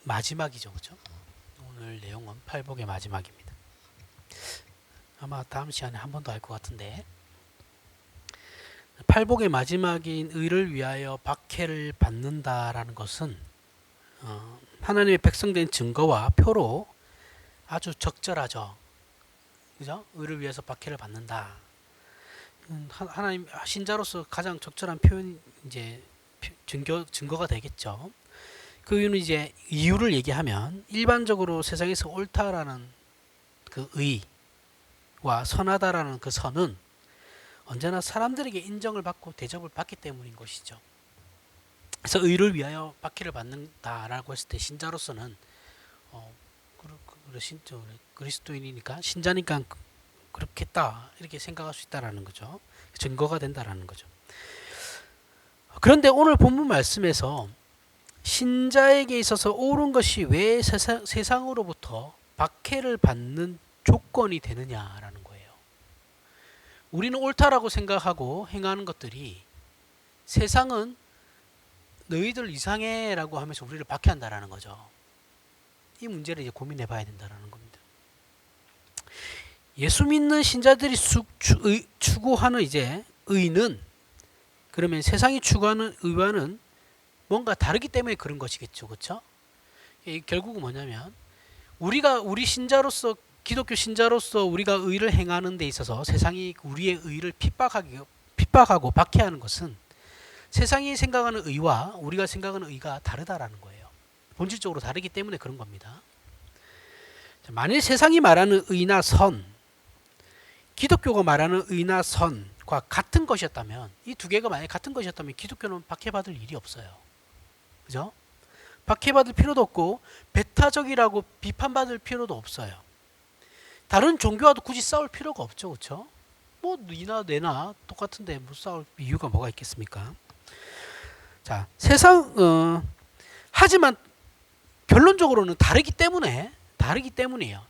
마지막이죠, 그렇죠? 오늘 내용은 팔복의 마지막입니다. 아마 다음 시간에 한 번 더 할 것 같은데, 팔복의 마지막인 의를 위하여 박해를 받는다라는 것은 하나님의 백성된 증거와 표로 아주 적절하죠. 그죠? 의를 위해서 박해를 받는다. 하나님 신자로서 가장 적절한 표현 이제 증거가 되겠죠. 그 이유는 이제 이유를 얘기하면 일반적으로 세상에서 옳다라는 그 의와 선하다라는 그 선은 언제나 사람들에게 인정을 받고 대접을 받기 때문인 것이죠. 그래서 의를 위하여 박해를 받는다라고 했을 때 신자로서는 그리스도인이니까 신자니까 그렇겠다 이렇게 생각할 수 있다라는 거죠. 증거가 된다라는 거죠. 그런데 오늘 본문 말씀에서 신자에게 있어서 옳은 것이 왜 세상으로부터 박해를 받는 조건이 되느냐라는 거예요. 우리는 옳다라고 생각하고 행하는 것들이 세상은 너희들 이상해라고 하면서 우리를 박해한다라는 거죠. 이 문제를 이제 고민해 봐야 된다라는 겁니다. 예수 믿는 신자들이 추구하는 이제 의는, 그러면 세상이 추구하는 의와는 뭔가 다르기 때문에 그런 것이겠죠, 그렇죠? 결국은 뭐냐면 우리 신자로서, 기독교 신자로서 우리가 의를 행하는 데 있어서 세상이 우리의 의를 핍박하고 박해하는 것은 세상이 생각하는 의와 우리가 생각하는 의가 다르다라는 거예요. 본질적으로 다르기 때문에 그런 겁니다. 만일 세상이 말하는 의나 선, 기독교가 말하는 의나 선과 같은 것이었다면, 이 두 개가 만약 같은 것이었다면 기독교는 박해받을 일이 없어요. 그죠? 박해받을 필요도 없고 배타적이라고 비판받을 필요도 없어요. 다른 종교와도 굳이 싸울 필요가 없죠, 그렇죠? 뭐 니나 내나 똑같은데 뭐 싸울 이유가 뭐가 있겠습니까? 자, 하지만 결론적으로는 다르기 때문이에요.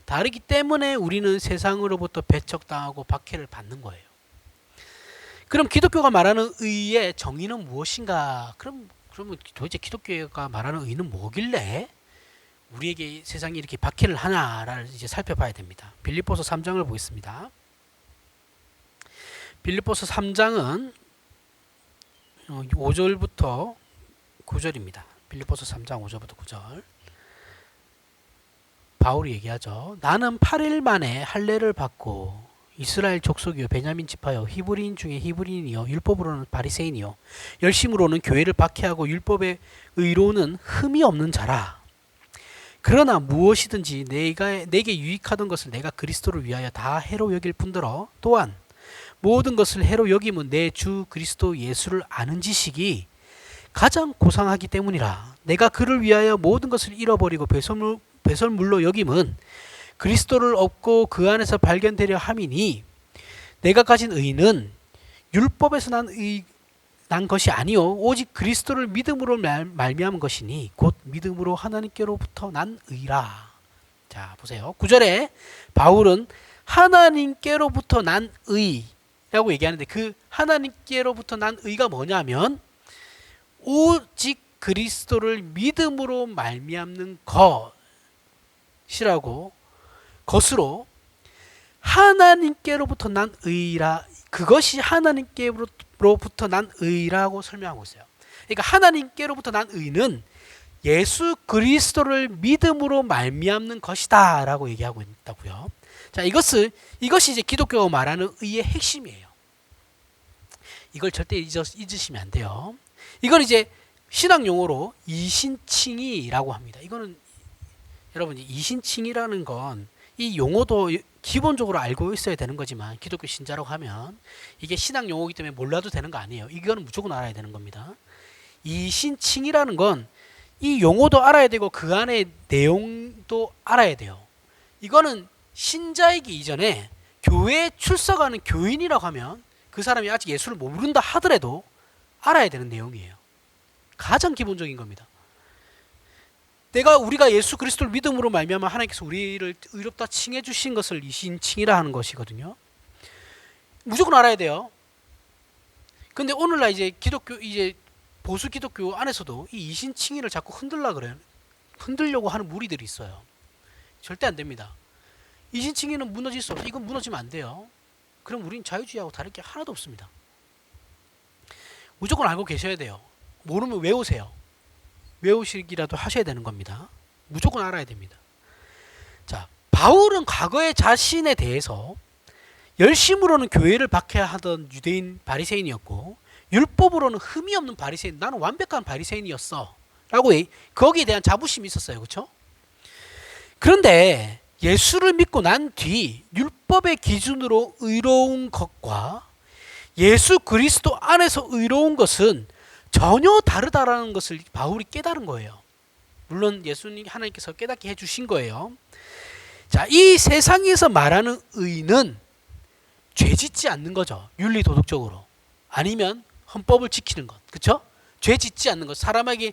다르기 때문에 우리는 세상으로부터 배척당하고 박해를 받는 거예요. 그럼 기독교가 말하는 의의 정의는 무엇인가? 그러면 도대체 기독교가 말하는 의는 뭐길래 우리에게 세상이 이렇게 박해를 하나를 이제 살펴봐야 됩니다. 빌립보서 3장을 보겠습니다. 빌립보서 3장은 5절부터 9절입니다. 빌립보서 3장 5절부터 9절. 바울이 얘기하죠. 나는 8일 만에 할례를 받고 이스라엘 족속이요 베냐민 지파요 히브리인 중에 히브리인이요 율법으로는 바리새인이요 열심으로는 교회를 박해하고 율법의 의로는 흠이 없는 자라. 그러나 무엇이든지 내게 유익하던 것을 내가 그리스도를 위하여 다 해로 여길 뿐더러 또한 모든 것을 해로 여김은 내 주 그리스도 예수를 아는 지식이 가장 고상하기 때문이라. 내가 그를 위하여 모든 것을 잃어버리고 배설물로 여김은 그리스도를 얻고 그 안에서 발견되려 함이니 내가 가진 의는 율법에서 난 것이 아니요 오직 그리스도를 믿음으로 말미암은 것이니 곧 믿음으로 하나님께로부터 난 의라. 자 보세요. 9절에 바울은 하나님께로부터 난 의라고 얘기하는데 그 하나님께로부터 난 의가 뭐냐면 오직 그리스도를 믿음으로 말미암는 것으로 하나님께로부터 난 의라, 그것이 하나님께로부터 난 의라고 설명하고 있어요. 그러니까 하나님께로부터 난 의는 예수 그리스도를 믿음으로 말미암는 것이다 라고 얘기하고 있다고요. 자, 이것이 이제 기독교가 말하는 의의 핵심이에요. 이걸 절대 잊으시면 안 돼요. 이건 이제 신학 용어로 이신칭의라고 합니다. 이거는 여러분 이신칭의라는 건 이 용어도 기본적으로 알고 있어야 되는 거지만 기독교 신자라고 하면 이게 신학 용어이기 때문에 몰라도 되는 거 아니에요. 이거는 무조건 알아야 되는 겁니다. 이신칭의라는 건 이 용어도 알아야 되고 그 안에 내용도 알아야 돼요. 이거는 신자이기 이전에 교회에 출석하는 교인이라고 하면 그 사람이 아직 예수를 모른다 하더라도 알아야 되는 내용이에요. 가장 기본적인 겁니다. 우리가 예수 그리스도를 믿음으로 말미암아 하나님께서 우리를 의롭다 칭해 주신 것을 이신칭이라 하는 것이거든요. 무조건 알아야 돼요. 근데 오늘날 이제 보수 기독교 안에서도 이 이신칭의를 자꾸 흔들라 그래요. 흔들려고 하는 무리들이 있어요. 절대 안 됩니다. 이신칭의는 무너질 수 없어요. 이건 무너지면 안 돼요. 그럼 우린 자유주의하고 다를 게 하나도 없습니다. 무조건 알고 계셔야 돼요. 모르면 외우세요. 외우시기라도 하셔야 되는 겁니다. 무조건 알아야 됩니다. 자, 바울은 과거의 자신에 대해서 열심으로는 교회를 박해하던 유대인 바리새인이었고 율법으로는 흠이 없는 바리새인, 나는 완벽한 바리새인이었어 라고 거기에 대한 자부심이 있었어요. 그렇죠? 그런데 예수를 믿고 난 뒤 율법의 기준으로 의로운 것과 예수 그리스도 안에서 의로운 것은 전혀 다르다라는 것을 바울이 깨달은 거예요. 물론 예수님 하나님께서 깨닫게 해주신 거예요. 자, 이 세상에서 말하는 의는 죄 짓지 않는 거죠. 윤리 도덕적으로. 아니면 헌법을 지키는 것. 그렇죠? 죄 짓지 않는 것. 사람이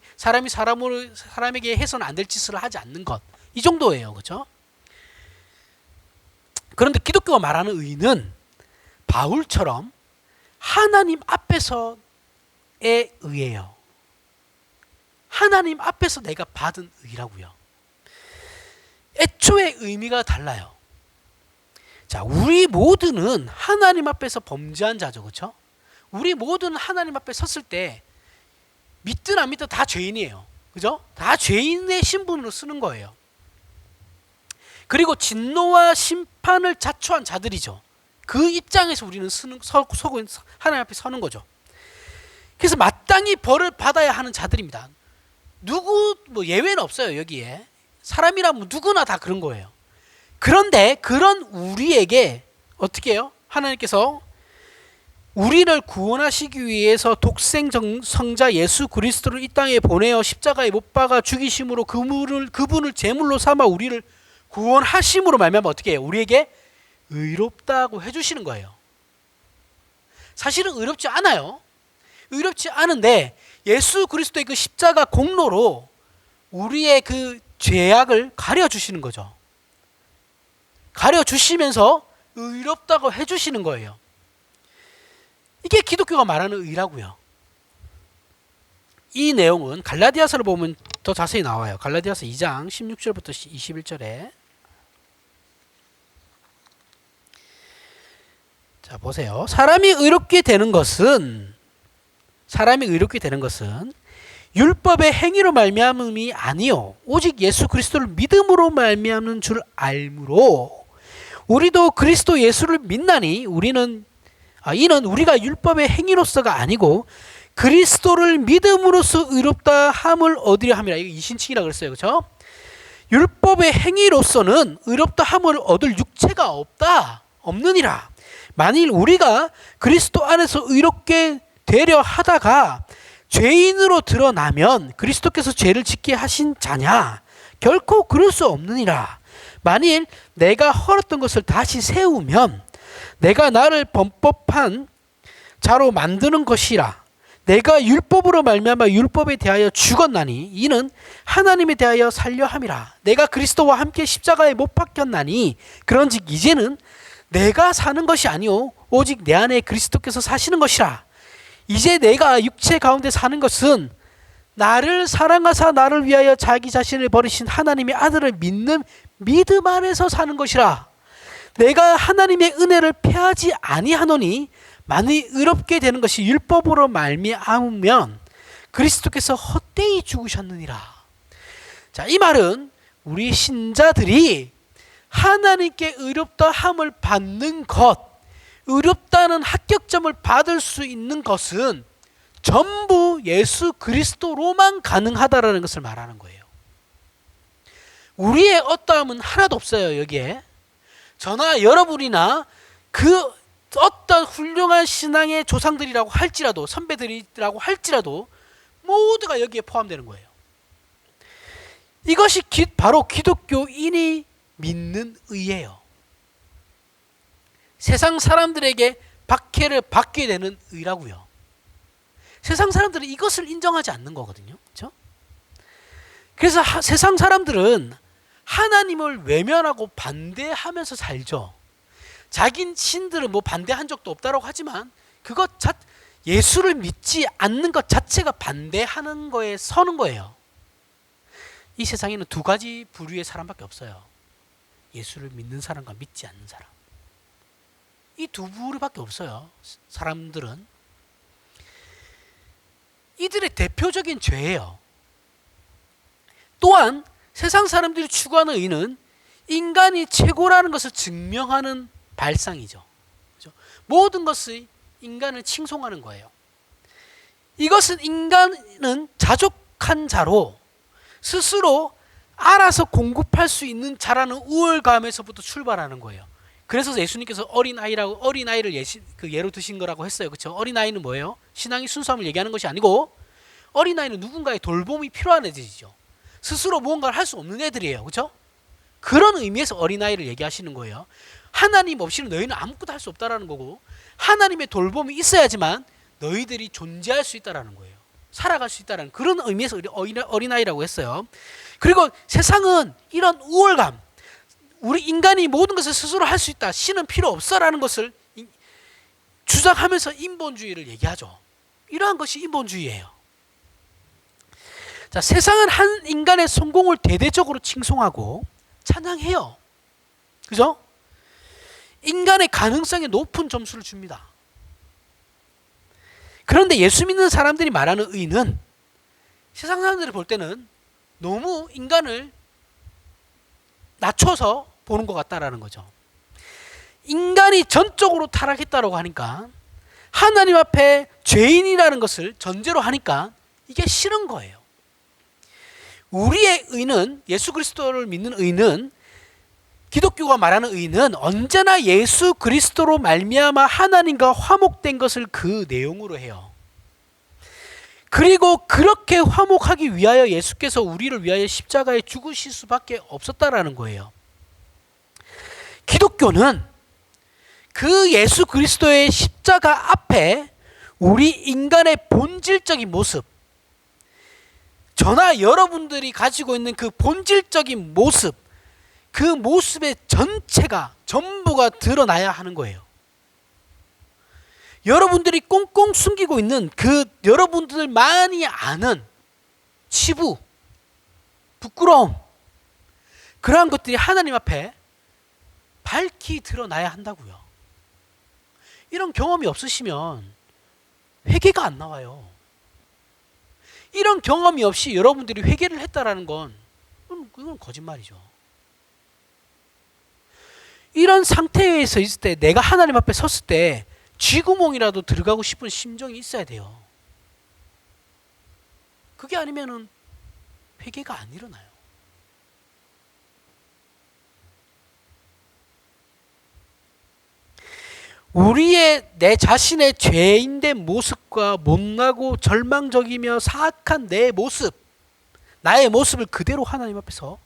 사람에게 해서는 안 될 짓을 하지 않는 것. 이 정도예요. 그렇죠? 그런데 기독교가 말하는 의는 바울처럼 하나님 앞에서의 의예요. 하나님 앞에서 내가 받은 의라고요. 애초에 의미가 달라요. 자, 우리 모두는 하나님 앞에서 범죄한 자죠. 그렇죠? 우리 모두는 하나님 앞에 섰을 때 믿든 안 믿든 다 죄인이에요. 그죠? 다 죄인의 신분으로 쓰는 거예요. 그리고 진노와 심판을 자초한 자들이죠. 그 입장에서 우리는 서고 하나님 앞에 서는 거죠. 그래서 마땅히 벌을 받아야 하는 자들입니다. 누구 뭐 예외는 없어요. 여기에 사람이라면 누구나 다 그런 거예요. 그런데 그런 우리에게 어떻게 해요? 하나님께서 우리를 구원하시기 위해서 독생 성자 예수 그리스도를 이 땅에 보내어 십자가에 못 박아 죽이심으로 그분을 제물로 삼아 우리를 구원하심으로 말미암아 어떻게 해요? 우리에게 의롭다고 해주시는 거예요. 사실은 의롭지 않아요. 의롭지 않은데 예수 그리스도의 그 십자가 공로로 우리의 그 죄악을 가려주시는 거죠. 가려주시면서 의롭다고 해주시는 거예요. 이게 기독교가 말하는 의라고요. 이 내용은 갈라디아서를 보면 더 자세히 나와요. 갈라디아서 2장 16절부터 21절에 자, 보세요. 사람이 의롭게 되는 것은 율법의 행위로 말미암음이 아니요 오직 예수 그리스도를 믿음으로 말미암는 줄 알므로 우리도 그리스도 예수를 믿나니 이는 우리가 율법의 행위로서가 아니고 그리스도를 믿음으로써 의롭다 함을 얻으려 함이라. 이거 이신칭이라 그랬어요. 그렇죠? 율법의 행위로서는 의롭다 함을 얻을 육체가 없느니라. 만일 우리가 그리스도 안에서 의롭게 되려 하다가 죄인으로 드러나면 그리스도께서 죄를 짓게 하신 자냐? 결코 그럴 수 없느니라. 만일 내가 헐었던 것을 다시 세우면 내가 나를 범법한 자로 만드는 것이라. 내가 율법으로 말미암아 율법에 대하여 죽었나니 이는 하나님에 대하여 살려 함이라. 내가 그리스도와 함께 십자가에 못 박혔나니 그런즉 이제는 내가 사는 것이 아니요 오직 내 안에 그리스도께서 사시는 것이라. 이제 내가 육체 가운데 사는 것은 나를 사랑하사 나를 위하여 자기 자신을 버리신 하나님의 아들을 믿는 믿음 안에서 사는 것이라. 내가 하나님의 은혜를 패하지 아니하노니 만일 의롭게 되는 것이 율법으로 말미암으면 그리스도께서 헛되이 죽으셨느니라. 자, 이 말은 우리 신자들이 하나님께 의롭다 함을 받는 것, 의롭다는 합격점을 받을 수 있는 것은 전부 예수 그리스도로만 가능하다라는 것을 말하는 거예요. 우리의 어떠함은 하나도 없어요. 여기에 저나 여러분이나 그 어떤 훌륭한 신앙의 조상들이라고 할지라도 선배들이라고 할지라도 모두가 여기에 포함되는 거예요. 이것이 바로 기독교인이 믿는 의예요. 세상 사람들에게 박해를 받게 되는 의라고요. 세상 사람들은 이것을 인정하지 않는 거거든요. 그렇죠? 그래서 세상 사람들은 하나님을 외면하고 반대하면서 살죠. 자기 신들은 뭐 반대한 적도 없다라고 하지만 예수를 믿지 않는 것 자체가 반대하는 거에 서는 거예요. 이 세상에는 두 가지 부류의 사람밖에 없어요. 예수를 믿는 사람과 믿지 않는 사람. 이 두 부류밖에 없어요. 사람들은. 이들의 대표적인 죄예요. 또한 세상 사람들이 추구하는 의는 인간이 최고라는 것을 증명하는 발상이죠. 그렇죠? 모든 것이 인간을 칭송하는 거예요. 이것은 인간은 자족한 자로 스스로 알아서 공급할 수 있는 자라는 우월감에서부터 출발하는 거예요. 그래서 예수님께서 어린아이를 예로 드신 거라고 했어요. 그렇죠? 어린아이는 뭐예요? 신앙의 순수함을 얘기하는 것이 아니고 어린아이는 누군가의 돌봄이 필요한 애들이죠. 스스로 무언가를 할 수 없는 애들이에요. 그렇죠? 그런 의미에서 어린아이를 얘기하시는 거예요. 하나님 없이는 너희는 아무것도 할 수 없다라는 거고 하나님의 돌봄이 있어야지만 너희들이 존재할 수 있다라는 거예요. 살아갈 수 있다라는 그런 의미에서 어린아이라고 했어요. 그리고 세상은 이런 우월감, 우리 인간이 모든 것을 스스로 할 수 있다, 신은 필요 없어라는 것을 주장하면서 인본주의를 얘기하죠. 이러한 것이 인본주의예요. 자, 세상은 한 인간의 성공을 대대적으로 칭송하고 찬양해요. 그죠? 인간의 가능성에 높은 점수를 줍니다. 그런데 예수 믿는 사람들이 말하는 의는 세상 사람들이 볼 때는 너무 인간을 낮춰서 보는 것 같다라는 거죠. 인간이 전적으로 타락했다라고 하니까 하나님 앞에 죄인이라는 것을 전제로 하니까 이게 싫은 거예요. 우리의 의는, 예수 그리스도를 믿는 의는, 기독교가 말하는 의는 언제나 예수 그리스도로 말미암아 하나님과 화목된 것을 그 내용으로 해요. 그리고 그렇게 화목하기 위하여 예수께서 우리를 위하여 십자가에 죽으실 수밖에 없었다라는 거예요. 기독교는 그 예수 그리스도의 십자가 앞에 우리 인간의 본질적인 모습, 저나 여러분들이 가지고 있는 그 본질적인 모습, 그 모습의 전체가 전부가 드러나야 하는 거예요. 여러분들이 꽁꽁 숨기고 있는 그 여러분들만이 아는 치부, 부끄러움, 그러한 것들이 하나님 앞에 밝히 드러나야 한다고요. 이런 경험이 없으시면 회개가 안 나와요. 이런 경험이 없이 여러분들이 회개를 했다라는 건 그건 거짓말이죠. 이런 상태에서 있을 때 내가 하나님 앞에 섰을 때 쥐구멍이라도 들어가고 싶은 심정이 있어야 돼요. 그게 아니면은 회개가 안 일어나요. 우리의 내 자신의 죄인된 모습과 못나고 절망적이며 사악한 내 모습, 나의 모습을 그대로 하나님 앞에서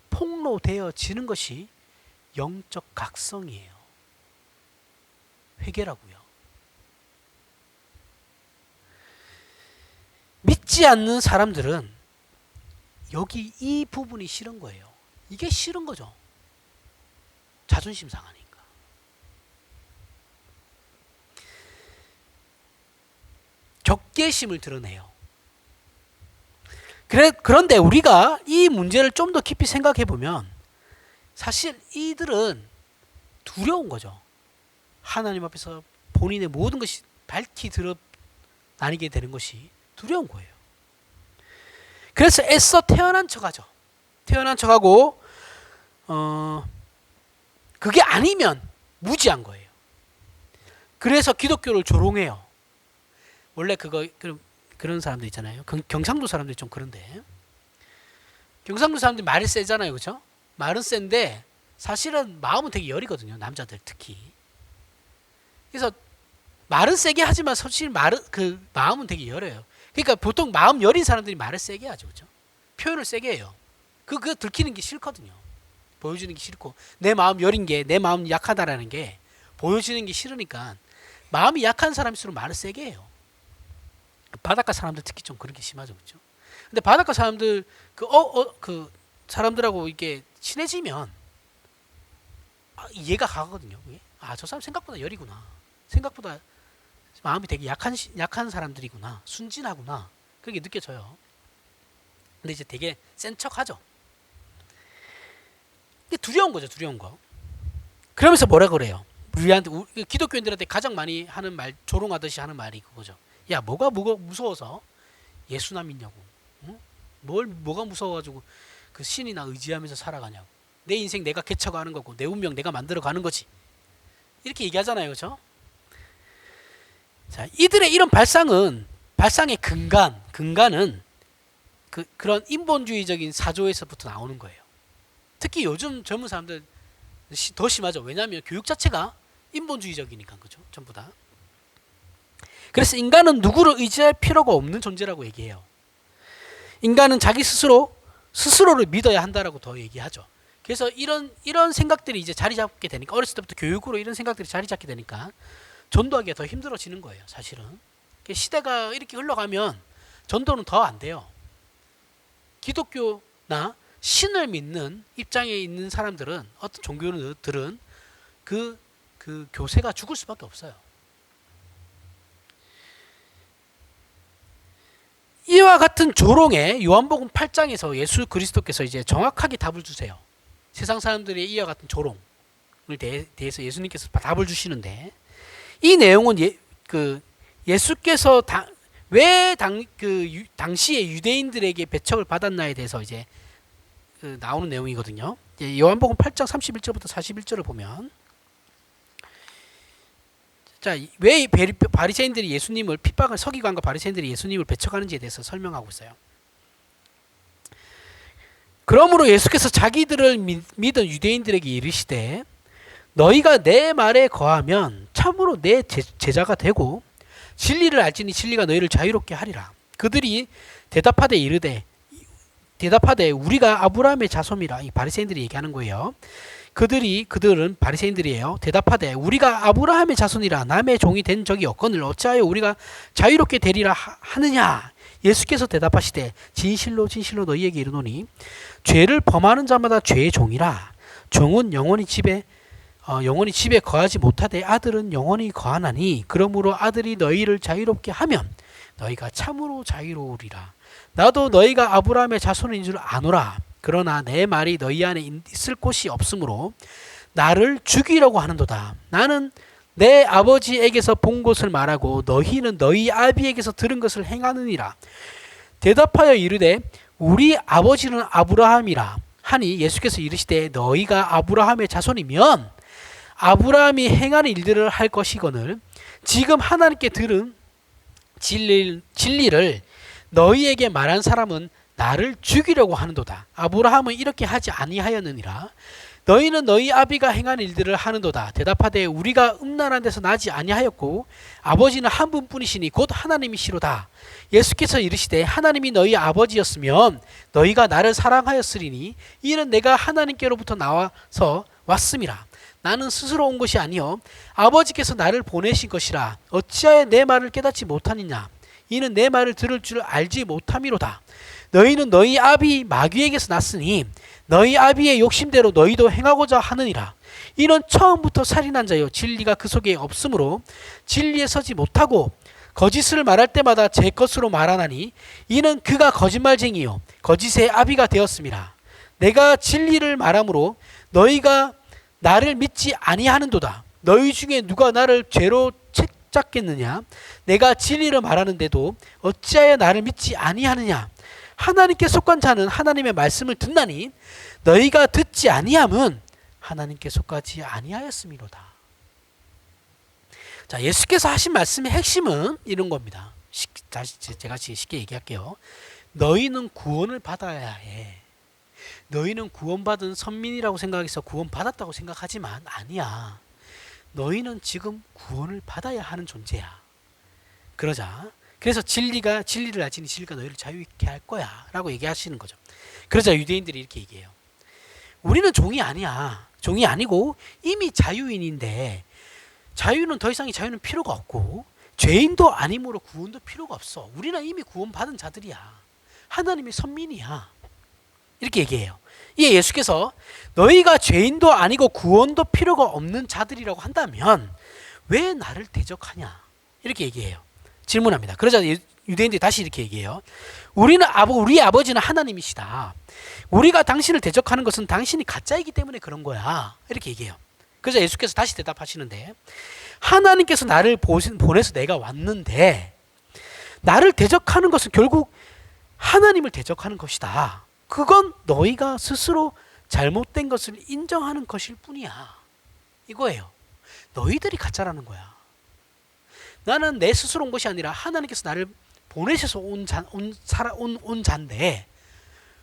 폭로되어지는 것이 영적 각성이에요. 회개라고요. 믿지 않는 사람들은 여기 이 부분이 싫은 거예요. 이게 싫은 거죠. 자존심 상하니까. 적개심을 드러내요. 그런데 우리가 이 문제를 좀 더 깊이 생각해 보면 사실 이들은 두려운 거죠. 하나님 앞에서 본인의 모든 것이 밝히 드러나게 되는 것이 두려운 거예요. 그래서 애써 태어난 척하죠. 태어난 척하고 그게 아니면 무지한 거예요. 그래서 기독교를 조롱해요. 원래 그런 사람들 있잖아요. 경상도 사람들이 좀 그런데 경상도 사람들이 말이 세잖아요, 그렇죠? 말은 센데 사실은 마음은 되게 여리거든요. 남자들 특히. 그래서 말은 세게 하지만 사실 마음은 되게 여려요. 그러니까 보통 마음 여린 사람들이 말을 세게 하죠, 그렇죠? 표현을 세게 해요. 그거 들키는 게 싫거든요. 보여주는 게 싫고 내 마음 여린 게 내 마음 약하다라는 게 보여주는 게 싫으니까 마음이 약한 사람일수록 말을 세게 해요. 바닷가 사람들 특히 좀 그런 게 심하죠, 그렇죠? 근데 바닷가 사람들 그 사람들하고 이게 친해지면 이해가 가거든요. 저 사람 생각보다 여리구나. 생각보다 마음이 되게 약한 사람들이구나. 순진하구나. 그게 느껴져요. 근데 이제 되게 센 척하죠. 이게 두려운 거죠, 두려운 거. 그러면서 뭐라 그래요? 우리한테 기독교인들한테 가장 많이 하는 말, 조롱하듯이 하는 말이 그거죠. 야, 뭐가 무서워서 예수나 믿냐고. 응? 뭐가 무서워가지고 그 신이나 의지하면서 살아가냐고. 내 인생 내가 개척하는 거고 내 운명 내가 만들어 가는 거지. 이렇게 얘기하잖아요, 그렇죠? 자, 이들의 이런 발상의 근간은 그런 인본주의적인 사조에서부터 나오는 거예요. 특히 요즘 젊은 사람들 더 심하죠. 왜냐하면 교육 자체가 인본주의적이니까, 그죠? 전부 다. 그래서 인간은 누구를 의지할 필요가 없는 존재라고 얘기해요. 인간은 자기 스스로를 믿어야 한다라고 더 얘기하죠. 그래서 이런 생각들이 이제 자리 잡게 되니까, 어렸을 때부터 교육으로 이런 생각들이 자리 잡게 되니까 전도하기가 더 힘들어지는 거예요, 사실은. 시대가 이렇게 흘러가면 전도는 더 안 돼요. 기독교나 신을 믿는 입장에 있는 사람들은, 어떤 종교들은 그 교세가 죽을 수밖에 없어요. 이와 같은 조롱에 요한복음 8장에서 예수 그리스도께서 이제 정확하게 답을 주세요. 세상 사람들의 이와 같은 조롱을 대해서 예수님께서 답을 주시는데, 이 내용은 예수께서 왜 당시에 유대인들에게 배척을 받았나에 대해서 이제 나오는 내용이거든요. 요한복음 8장 31절부터 41절을 보면, 자, 왜 바리새인들이 예수님을 핍박을, 서기관과 바리새인들이 예수님을 배척하는지에 대해서 설명하고 있어요. 그러므로 예수께서 자기들을 믿은 유대인들에게 이르시되, 너희가 내 말에 거하면 참으로 내 제자가 되고 진리를 알지니 진리가 너희를 자유롭게 하리라. 그들이 대답하되 우리가 아브라함의 자손이라. 이 바리새인들이 얘기하는 거예요. 그들은 바리새인들이에요. 대답하되 우리가 아브라함의 자손이라 남의 종이 된 적이 없거늘 어찌하여 우리가 자유롭게 되리라 하느냐. 예수께서 대답하시되 진실로 진실로 너희에게 이르노니 죄를 범하는 자마다 죄의 종이라. 종은 영원히 집에 거하지 못하되 아들은 영원히 거하나니 그러므로 아들이 너희를 자유롭게 하면 너희가 참으로 자유로우리라. 나도 너희가 아브라함의 자손인 줄 아노라. 그러나 내 말이 너희 안에 있을 곳이 없으므로 나를 죽이려고 하는도다. 나는 내 아버지에게서 본 것을 말하고 너희는 너희 아비에게서 들은 것을 행하느니라. 대답하여 이르되 우리 아버지는 아브라함이라 하니 예수께서 이르시되 너희가 아브라함의 자손이면 아브라함이 행한 일들을 할 것이거늘 지금 하나님께 들은 진리를 너희에게 말한 사람은 나를 죽이려고 하는도다. 아브라함은 이렇게 하지 아니하였느니라. 너희는 너희 아비가 행한 일들을 하는도다. 대답하되 우리가 음란한 데서 나지 아니하였고 아버지는 한 분뿐이시니 곧 하나님이시로다. 예수께서 이르시되 하나님이 너희 아버지였으면 너희가 나를 사랑하였으리니 이는 내가 하나님께로부터 나와서 왔음이라. 나는 스스로 온 것이 아니요 아버지께서 나를 보내신 것이라. 어찌하여 내 말을 깨닫지 못하느냐. 이는 내 말을 들을 줄 알지 못함이로다. 너희는 너희 아비 마귀에게서 났으니 너희 아비의 욕심대로 너희도 행하고자 하느니라. 이는 처음부터 살인한 자요 진리가 그 속에 없으므로 진리에 서지 못하고 거짓을 말할 때마다 제 것으로 말하나니 이는 그가 거짓말쟁이요 거짓의 아비가 되었음이라. 내가 진리를 말하므로 너희가 나를 믿지 아니하는도다. 너희 중에 누가 나를 죄로 책잡겠느냐. 내가 진리를 말하는데도 어찌하여 나를 믿지 아니하느냐. 하나님께 속한 자는 하나님의 말씀을 듣나니 너희가 듣지 아니함은 하나님께 속하지 아니하였음이로다. 자, 예수께서 하신 말씀의 핵심은 이런 겁니다. 제가 쉽게 얘기할게요. 너희는 구원을 받아야 해. 너희는 구원받은 선민이라고 생각해서 구원받았다고 생각하지만 아니야. 너희는 지금 구원을 받아야 하는 존재야. 그래서 진리를 알지니 진리가 너희를 자유있게 할 거야 라고 얘기하시는 거죠. 그러자 유대인들이 이렇게 얘기해요. 우리는 종이 아니야. 종이 아니고 이미 자유인인데 자유는 더 이상의 자유는 필요가 없고 죄인도 아니므로 구원도 필요가 없어. 우리는 이미 구원받은 자들이야. 하나님의 선민이야. 이렇게 얘기해요. 이에 예수께서 너희가 죄인도 아니고 구원도 필요가 없는 자들이라고 한다면 왜 나를 대적하냐 이렇게 얘기해요. 질문합니다. 그러자 유대인들이 다시 이렇게 얘기해요. 우리 아버지는 하나님이시다. 우리가 당신을 대적하는 것은 당신이 가짜이기 때문에 그런 거야. 이렇게 얘기해요. 그래서 예수께서 다시 대답하시는데, 하나님께서 나를 보내서 내가 왔는데 나를 대적하는 것은 결국 하나님을 대적하는 것이다. 그건 너희가 스스로 잘못된 것을 인정하는 것일 뿐이야. 이거예요. 너희들이 가짜라는 거야. 나는 내 스스로 온 것이 아니라 하나님께서 나를 보내셔서 온 자인데,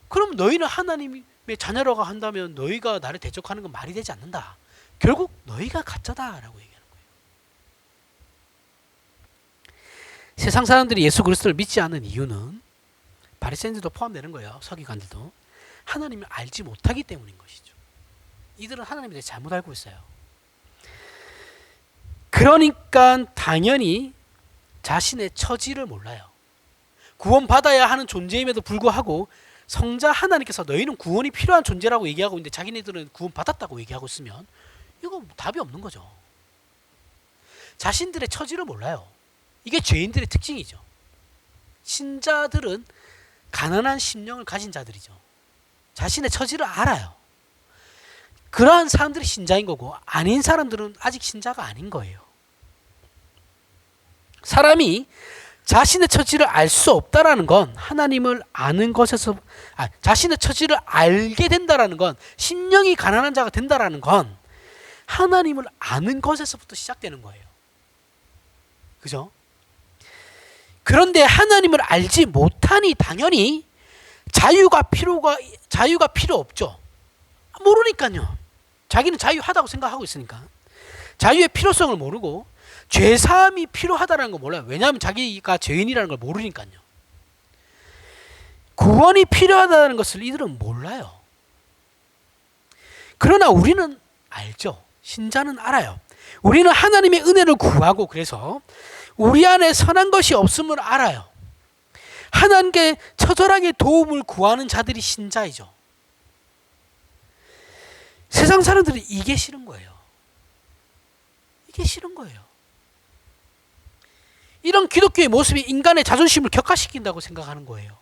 그럼 너희는 하나님의 자녀라고 한다면 너희가 나를 대적하는 건 말이 되지 않는다. 결국 너희가 가짜다라고 얘기하는 거예요. 세상 사람들이 예수 그리스도를 믿지 않는 이유는 바리새인들도 포함되는 거예요. 서기관들도 하나님을 알지 못하기 때문인 것이죠. 이들은 하나님에 대해 잘못 알고 있어요. 그러니까 당연히 자신의 처지를 몰라요. 구원받아야 하는 존재임에도 불구하고 성자 하나님께서 너희는 구원이 필요한 존재라고 얘기하고 있는데 자기네들은 구원받았다고 얘기하고 있으면 이거 답이 없는 거죠. 자신들의 처지를 몰라요. 이게 죄인들의 특징이죠. 신자들은 가난한 심령을 가진 자들이죠. 자신의 처지를 알아요. 그러한 사람들이 신자인 거고, 아닌 사람들은 아직 신자가 아닌 거예요. 사람이 자신의 처지를 알 수 없다라는 건 하나님을 아는 것에서, 자신의 처지를 알게 된다라는 건, 심령이 가난한 자가 된다라는 건 하나님을 아는 것에서부터 시작되는 거예요. 그죠? 그런데 하나님을 알지 못하니 당연히 자유가 필요 없죠. 모르니까요. 자기는 자유하다고 생각하고 있으니까. 자유의 필요성을 모르고 죄사함이 필요하다는 걸 몰라요. 왜냐하면 자기가 죄인이라는 걸 모르니까요. 구원이 필요하다는 것을 이들은 몰라요. 그러나 우리는 알죠. 신자는 알아요. 우리는 하나님의 은혜를 구하고, 그래서 우리 안에 선한 것이 없음을 알아요. 하나님께 처절하게 도움을 구하는 자들이 신자이죠. 세상 사람들은 이게 싫은 거예요. 이게 싫은 거예요. 이런 기독교의 모습이 인간의 자존심을 격하시킨다고 생각하는 거예요.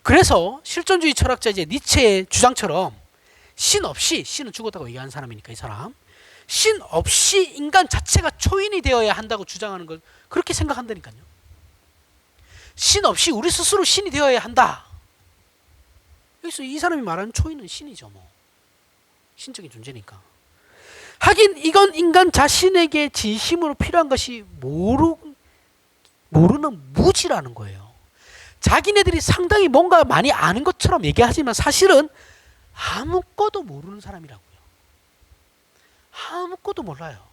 그래서 실존주의 철학자 니체의 주장처럼 신 없이, 신은 죽었다고 얘기하는 사람이니까 이 사람, 신 없이 인간 자체가 초인이 되어야 한다고 주장하는 걸 그렇게 생각한다니까요. 신 없이 우리 스스로 신이 되어야 한다. 그래서 이 사람이 말하는 초인은 신이죠. 신적인 존재니까. 하긴 이건 인간 자신에게 진심으로 필요한 것이 모르는 무지라는 거예요. 자기네들이 상당히 뭔가 많이 아는 것처럼 얘기하지만 사실은 아무것도 모르는 사람이라고요. 아무것도 몰라요.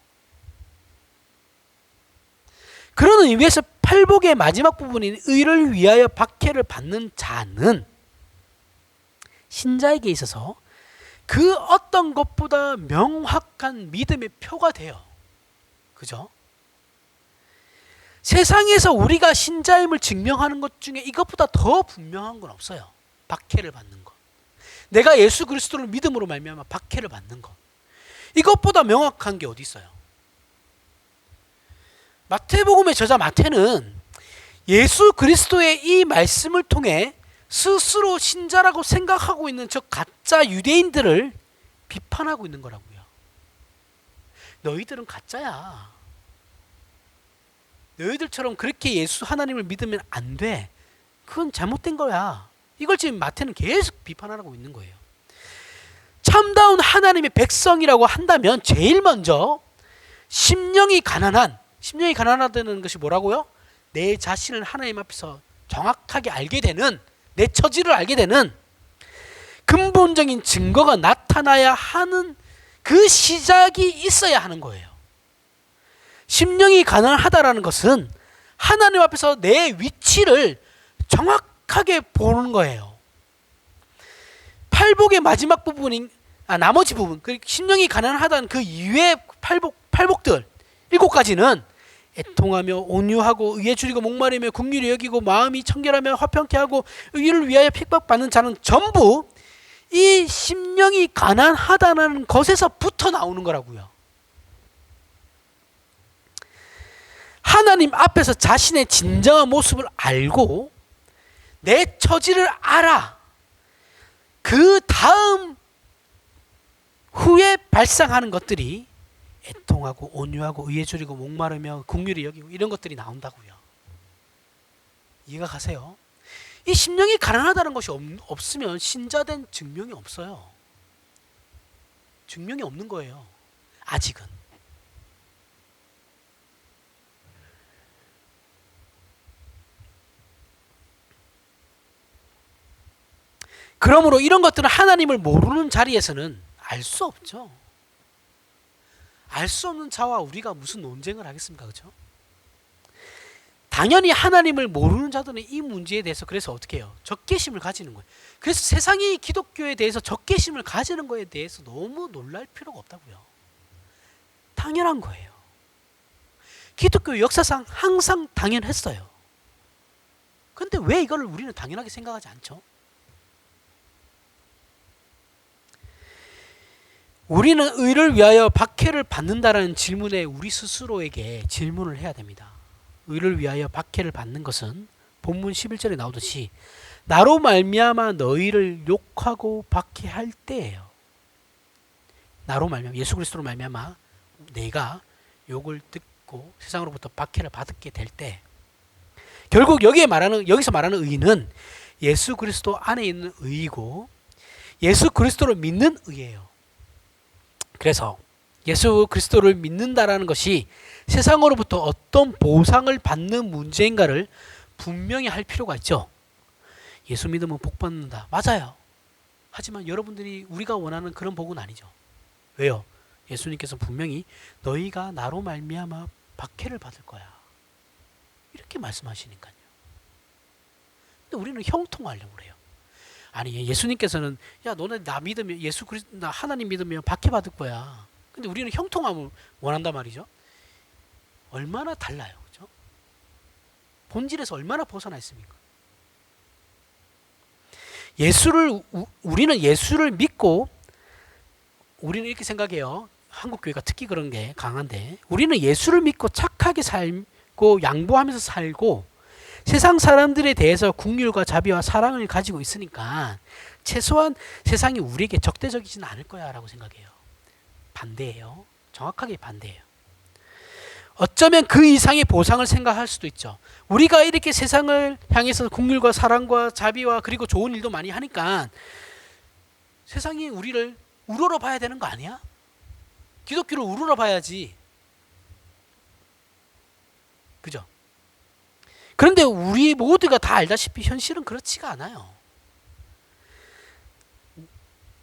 그러는 의미에서 팔복의 마지막 부분인 의를 위하여 박해를 받는 자는 신자에게 있어서 그 어떤 것보다 명확한 믿음의 표가 돼요. 그죠? 세상에서 우리가 신자임을 증명하는 것 중에 이것보다 더 분명한 건 없어요. 박해를 받는 것. 내가 예수 그리스도를 믿음으로 말미암아 박해를 받는 것. 이것보다 명확한 게 어디 있어요? 마태복음의 저자 마태는 예수 그리스도의 이 말씀을 통해 스스로 신자라고 생각하고 있는 저 가짜 유대인들을 비판하고 있는 거라고요. 너희들은 가짜야. 너희들처럼 그렇게 예수 하나님을 믿으면 안 돼. 그건 잘못된 거야. 이걸 지금 마태는 계속 비판하고 있는 거예요. 참다운 하나님의 백성이라고 한다면 제일 먼저 심령이 가난하다는 것이 뭐라고요? 내 자신을 하나님 앞에서 정확하게 알게 되는, 내 처지를 알게 되는 근본적인 증거가 나타나야 하는 그 시작이 있어야 하는 거예요. 심령이 가난하다라는 것은 하나님 앞에서 내 위치를 정확하게 보는 거예요. 팔복의 마지막 부분인 나머지 부분, 그 심령이 가난하다는 그 이외의 팔복들 7가지는 애통하며 온유하고 의에 줄이고 목마르며 긍휼히 여기고 마음이 청결하며 화평케 하고 의를 위하여 핍박받는 자는 전부 이 심령이 가난하다는 것에서부터 나오는 거라고요. 하나님 앞에서 자신의 진정한 모습을 알고 내 처지를 알아. 그 다음 후에 발생하는 것들이 애통하고 온유하고 의에 줄이고 목마르며 긍휼히 여기고 이런 것들이 나온다고요. 이해가 가세요? 이 심령이 가난하다는 것이 없으면 신자된 증명이 없어요. 증명이 없는 거예요. 아직은. 그러므로 이런 것들은 하나님을 모르는 자리에서는 알 수 없죠. 알 수 없는 자와 우리가 무슨 논쟁을 하겠습니까? 그렇죠? 당연히 하나님을 모르는 자들은 이 문제에 대해서 그래서 어떻게 해요? 적개심을 가지는 거예요. 그래서 세상이 기독교에 대해서 적개심을 가지는 거에 대해서 너무 놀랄 필요가 없다고요. 당연한 거예요. 기독교 역사상 항상 당연했어요. 그런데 왜 이걸 우리는 당연하게 생각하지 않죠? 우리는 의를 위하여 박해를 받는다라는 질문에 우리 스스로에게 질문을 해야 됩니다. 의를 위하여 박해를 받는 것은 본문 11절에 나오듯이 나로 말미암아 너희를 욕하고 박해할 때예요. 나로 말미암아 예수 그리스도로 말미암아 내가 욕을 듣고 세상으로부터 박해를 받게 될 때 결국 여기서 말하는 의는 예수 그리스도 안에 있는 의이고 예수 그리스도를 믿는 의예요. 그래서 예수 그리스도를 믿는다라는 것이 세상으로부터 어떤 보상을 받는 문제인가를 분명히 할 필요가 있죠. 예수 믿으면 복 받는다. 맞아요. 하지만 여러분들이 우리가 원하는 그런 복은 아니죠. 왜요? 예수님께서 분명히 너희가 나로 말미암아 박해를 받을 거야. 이렇게 말씀하시니까요. 근데 우리는 형통하려고 그래요. 아니 예수님께서는 야 너네 나 믿으면 예수 그리스도 나 하나님 믿으면 박해받을 거야. 근데 우리는 형통함을 원한단 말이죠. 얼마나 달라요. 그렇죠? 본질에서 얼마나 벗어나 있습니까? 우리는 예수를 믿고 우리는 이렇게 생각해요. 한국 교회가 특히 그런 게 강한데 우리는 예수를 믿고 착하게 살고 양보하면서 살고 세상 사람들에 대해서 긍휼과 자비와 사랑을 가지고 있으니까 최소한 세상이 우리에게 적대적이지는 않을 거야 라고 생각해요. 반대예요. 정확하게 반대예요. 어쩌면 그 이상의 보상을 생각할 수도 있죠. 우리가 이렇게 세상을 향해서 긍휼과 사랑과 자비와 그리고 좋은 일도 많이 하니까 세상이 우리를 우러러 봐야 되는 거 아니야? 기독교를 우러러 봐야지. 그죠? 그런데 우리 모두가 다 알다시피 현실은 그렇지가 않아요.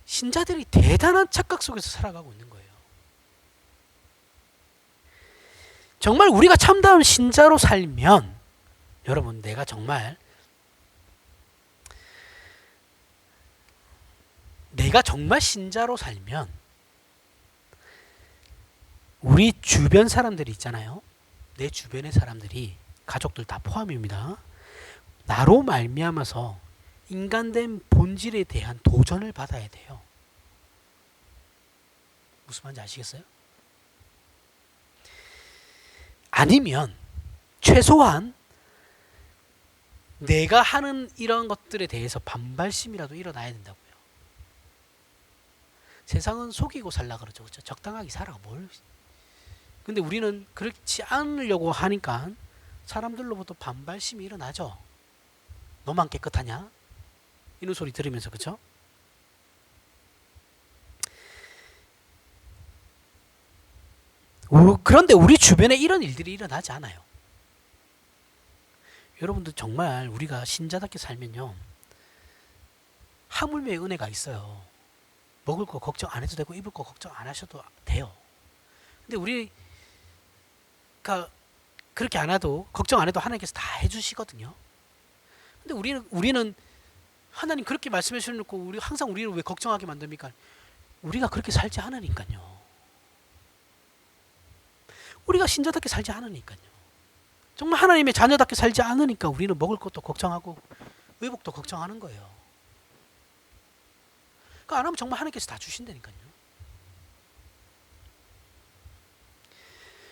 신자들이 대단한 착각 속에서 살아가고 있는 거예요. 정말 우리가 참다운 신자로 살면 여러분 내가 정말 신자로 살면 우리 주변 사람들이 있잖아요. 내 주변의 사람들이 가족들 다 포함입니다. 나로 말미암아서 인간된 본질에 대한 도전을 받아야 돼요. 무슨 말인지 아시겠어요? 아니면 최소한 내가 하는 이런 것들에 대해서 반발심이라도 일어나야 된다고요. 세상은 속이고 살라 그러죠. 그렇죠? 적당하게 살아. 근데 우리는 그렇지 않으려고 하니까 사람들로부터 반발심이 일어나죠. 너만 깨끗하냐? 이런 소리 들으면서 그렇죠? 그런데 우리 주변에 이런 일들이 일어나지 않아요. 여러분들 정말 우리가 신자답게 살면요. 하물며 은혜가 있어요. 먹을 거 걱정 안 해도 되고 입을 거 걱정 안 하셔도 돼요. 근데 우리가 그렇게 안 해도 걱정 안 해도 하나님께서 다 해주시거든요. 근데 우리는 하나님 그렇게 말씀해 주셔놓고 우리 항상 우리를 왜 걱정하게 만듭니까? 우리가 그렇게 살지 않으니까요. 우리가 신자답게 살지 않으니까요. 정말 하나님의 자녀답게 살지 않으니까 우리는 먹을 것도 걱정하고 의복도 걱정하는 거예요. 그러니까 안 하면 정말 하나님께서 다 주신다니까요.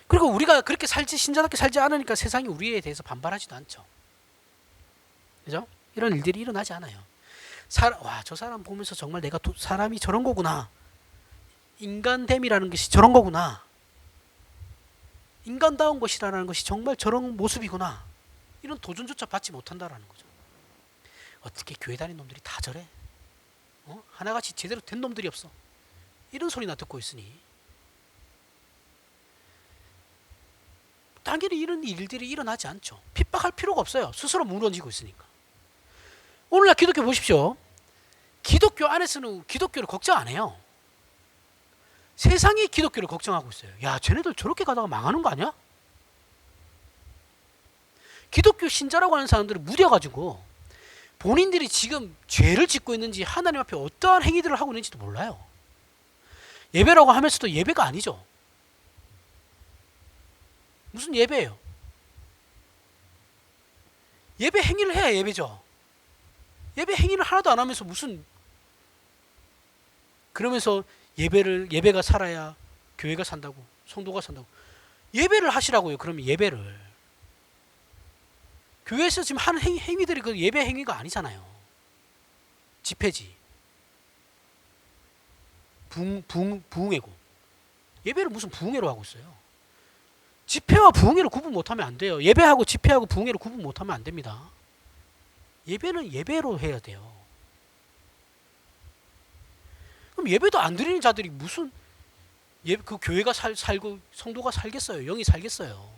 그리고 그리고 우리가 그렇게 살지 신자답게 살지 않으니까 세상이 우리에 대해서 반발하지도 않죠. 그죠? 이런 일들이 일어나지 않아요. 와, 저 사람 보면서 정말 내가 사람이 저런 거구나. 인간됨이라는 것이 저런 거구나. 인간다운 것이라는 것이 정말 저런 모습이구나. 이런 도전조차 받지 못한다라는 거죠. 어떻게 교회 다니는 놈들이 다 저래? 하나같이 제대로 된 놈들이 없어. 이런 소리나 듣고 있으니 당연히 이런 일들이 일어나지 않죠. 핍박할 필요가 없어요. 스스로 무너지고 있으니까. 오늘날 기독교 보십시오. 기독교 안에서는 기독교를 걱정 안 해요. 세상이 기독교를 걱정하고 있어요. 야, 쟤네들 저렇게 가다가 망하는 거 아니야? 기독교 신자라고 하는 사람들은 무뎌가지고 본인들이 지금 죄를 짓고 있는지 하나님 앞에 어떠한 행위들을 하고 있는지도 몰라요. 예배라고 하면서도 예배가 아니죠. 무슨 예배예요? 예배 행위를 해야 예배죠. 예배 행위를 하나도 안 하면서 무슨, 그러면서 예배가 살아야 교회가 산다고, 성도가 산다고. 예배를 하시라고요. 그러면 예배를. 교회에서 지금 하는 행위들이 그 예배 행위가 아니잖아요. 집회지. 부흥회고. 예배를 무슨 부흥회로 하고 있어요. 집회와 부흥회를 구분 못하면 안 돼요. 예배하고 집회하고 부흥회를 구분 못하면 안 됩니다. 예배는 예배로 해야 돼요. 그럼 예배도 안 드리는 자들이 무슨 그 교회가 살고 성도가 살겠어요? 영이 살겠어요?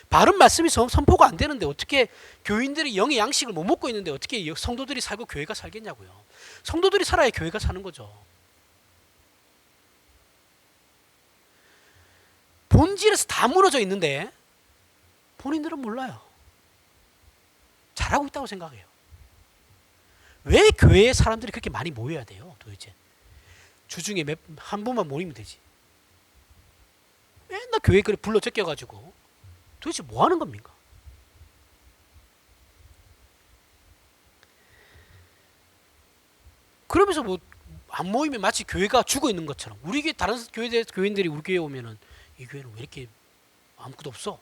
바른 말씀이 선포가 안 되는데 어떻게 교인들이 영의 양식을 못 먹고 있는데 어떻게 성도들이 살고 교회가 살겠냐고요. 성도들이 살아야 교회가 사는 거죠. 본질에서 다 무너져 있는데 본인들은 몰라요. 잘하고 있다고 생각해요. 왜 교회에 사람들이 그렇게 많이 모여야 돼요? 도대체 주중에 한 번만 모이면 되지. 맨날 교회 그래 불러 제껴가지고 도대체 뭐 하는 겁니까? 그러면서 뭐 안 모이면 마치 교회가 죽어 있는 것처럼, 우리 교회 다른 교인들이 우리 교회 오면은 이 교회는 왜 이렇게 아무것도 없어?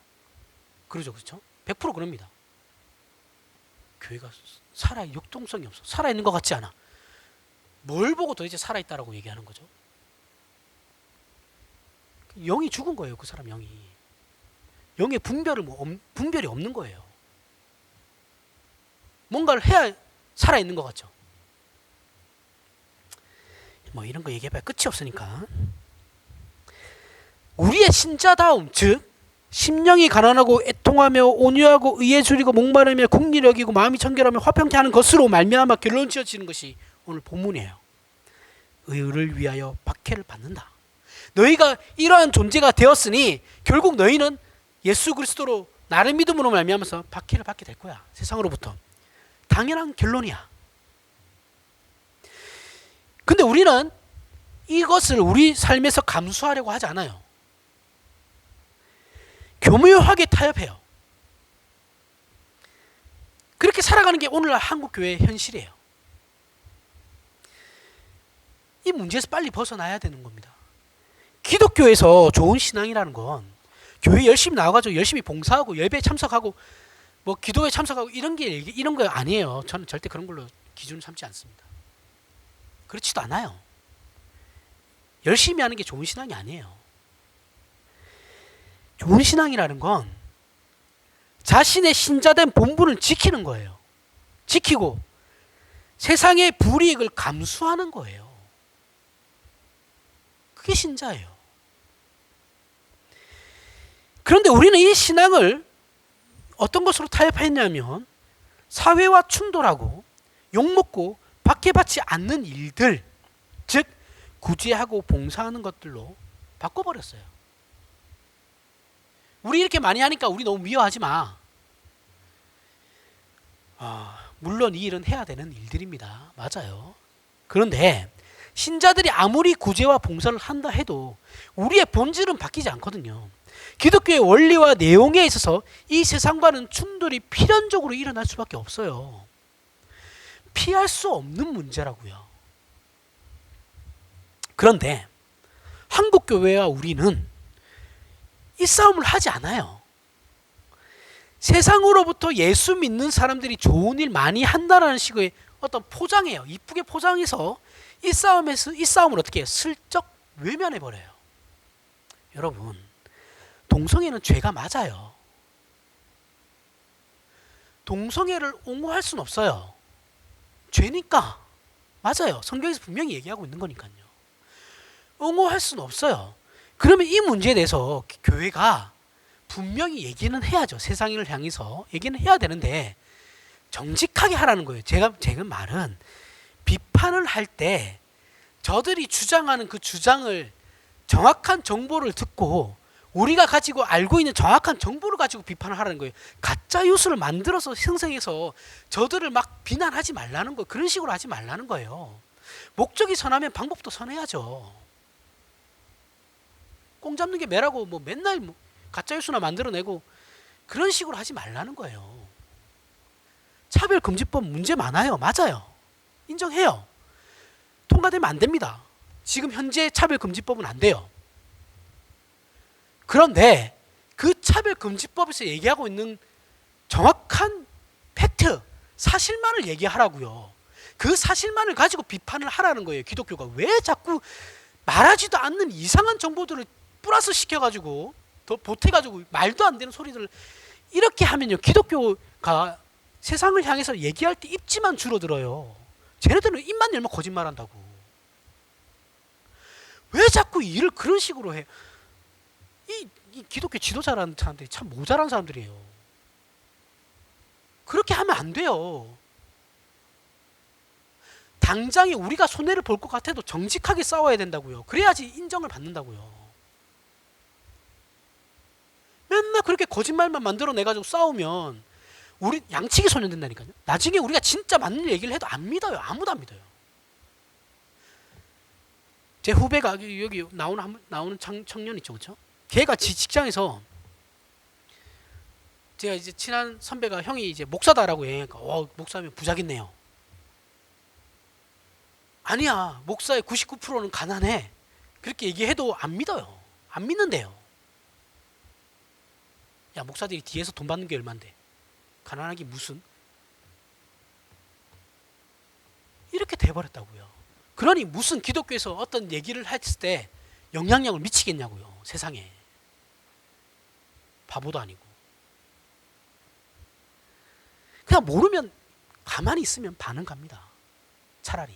그러죠, 그렇죠? 100% 그럽니다. 교회가 융통성이 없어. 살아있는 것 같지 않아. 뭘 보고 도대체 살아있다라고 얘기하는 거죠? 영이 죽은 거예요, 그 사람 영이. 영의 분별이 없는 거예요. 뭔가를 해야 살아있는 것 같죠? 뭐 이런 거 얘기해봐야 끝이 없으니까. 우리의 신자다움, 즉 심령이 가난하고 애통하며 온유하고 의에 줄이고 목마르며 국리를 여기고 마음이 청결하며 화평케 하는 것으로 말미암아 결론 지어지는 것이 오늘 본문이에요. 의를 위하여 박해를 받는다. 너희가 이러한 존재가 되었으니 결국 너희는 예수 그리스도로 나를 믿음으로 말미암아서 박해를 받게 될 거야. 세상으로부터. 당연한 결론이야. 근데 우리는 이것을 우리 삶에서 감수하려고 하지 않아요. 교묘하게 타협해요. 그렇게 살아가는 게 오늘날 한국교회의 현실이에요. 이 문제에서 빨리 벗어나야 되는 겁니다. 기독교에서 좋은 신앙이라는 건 교회 열심히 나와가지고 열심히 봉사하고 예배에 참석하고 뭐 기도에 참석하고 이런 거 아니에요. 저는 절대 그런 걸로 기준을 삼지 않습니다. 그렇지도 않아요. 열심히 하는 게 좋은 신앙이 아니에요. 좋은 신앙이라는 건 자신의 신자된 본분을 지키는 거예요. 지키고 세상의 불이익을 감수하는 거예요. 그게 신자예요. 그런데 우리는 이 신앙을 어떤 것으로 타협했냐면 사회와 충돌하고 욕먹고 박해받지 않는 일들, 즉 구제하고 봉사하는 것들로 바꿔버렸어요. 우리 이렇게 많이 하니까 우리 너무 미워하지 마. 물론 이 일은 해야 되는 일들입니다. 맞아요. 그런데 신자들이 아무리 구제와 봉사를 한다 해도 우리의 본질은 바뀌지 않거든요. 기독교의 원리와 내용에 있어서 이 세상과는 충돌이 필연적으로 일어날 수밖에 없어요. 피할 수 없는 문제라고요. 그런데 한국교회와 우리는 이 싸움을 하지 않아요. 세상으로부터 예수 믿는 사람들이 좋은 일 많이 한다라는 식의 어떤 포장이에요. 이쁘게 포장해서 이 싸움을 어떻게 해요? 슬쩍 외면해 버려요. 여러분, 동성애는 죄가 맞아요. 동성애를 옹호할 수는 없어요. 죄니까. 맞아요. 성경에서 분명히 얘기하고 있는 거니까요. 옹호할 수는 없어요. 그러면 이 문제에 대해서 교회가 분명히 얘기는 해야죠. 세상을 향해서 얘기는 해야 되는데 정직하게 하라는 거예요. 제가 말은 비판을 할 때 저들이 주장하는 그 주장을 정확한 정보를 듣고 우리가 가지고 알고 있는 정확한 정보를 가지고 비판을 하라는 거예요. 가짜 뉴스를 만들어서 형성해서 저들을 막 비난하지 말라는 거예요. 그런 식으로 하지 말라는 거예요. 목적이 선하면 방법도 선해야죠. 꽁 잡는 게 매라고 뭐 맨날 뭐 가짜 뉴스나 만들어내고 그런 식으로 하지 말라는 거예요. 차별금지법 문제 많아요. 맞아요. 인정해요. 통과되면 안 됩니다. 지금 현재 차별금지법은 안 돼요. 그런데 그 차별금지법에서 얘기하고 있는 정확한 팩트, 사실만을 얘기하라고요. 그 사실만을 가지고 비판을 하라는 거예요. 기독교가 왜 자꾸 말하지도 않는 이상한 정보들을 플러스 시켜가지고 더 보태가지고 말도 안 되는 소리들을 이렇게 하면요. 기독교가 세상을 향해서 얘기할 때 입지만 줄어들어요. 쟤네들은 입만 열면 거짓말한다고. 왜 자꾸 일을 그런 식으로 해? 이 기독교 지도자라는 사람들이 참 모자란 사람들이에요. 그렇게 하면 안 돼요. 당장에 우리가 손해를 볼 것 같아도 정직하게 싸워야 된다고요. 그래야지 인정을 받는다고요. 맨날 그렇게 거짓말만 만들어내가지고 싸우면 우리 양치기 소년 된다니까요. 나중에 우리가 진짜 맞는 얘기를 해도 안 믿어요. 아무도 안 믿어요. 제 후배가 여기 나오는 청년 있죠, 그렇죠? 걔가 직장에서 제가 이제 친한 선배가 형이 이제 목사다라고 얘기하니까 목사면 부자겠네요. 아니야, 목사의 99%는 가난해. 그렇게 얘기해도 안 믿어요. 안 믿는데요. 야, 목사들이 뒤에서 돈 받는 게 얼만데 가난하기 무슨? 이렇게 돼버렸다고요. 그러니 무슨 기독교에서 어떤 얘기를 했을 때 영향력을 미치겠냐고요. 세상에. 바보도 아니고. 그냥 모르면 가만히 있으면 반응 갑니다. 차라리.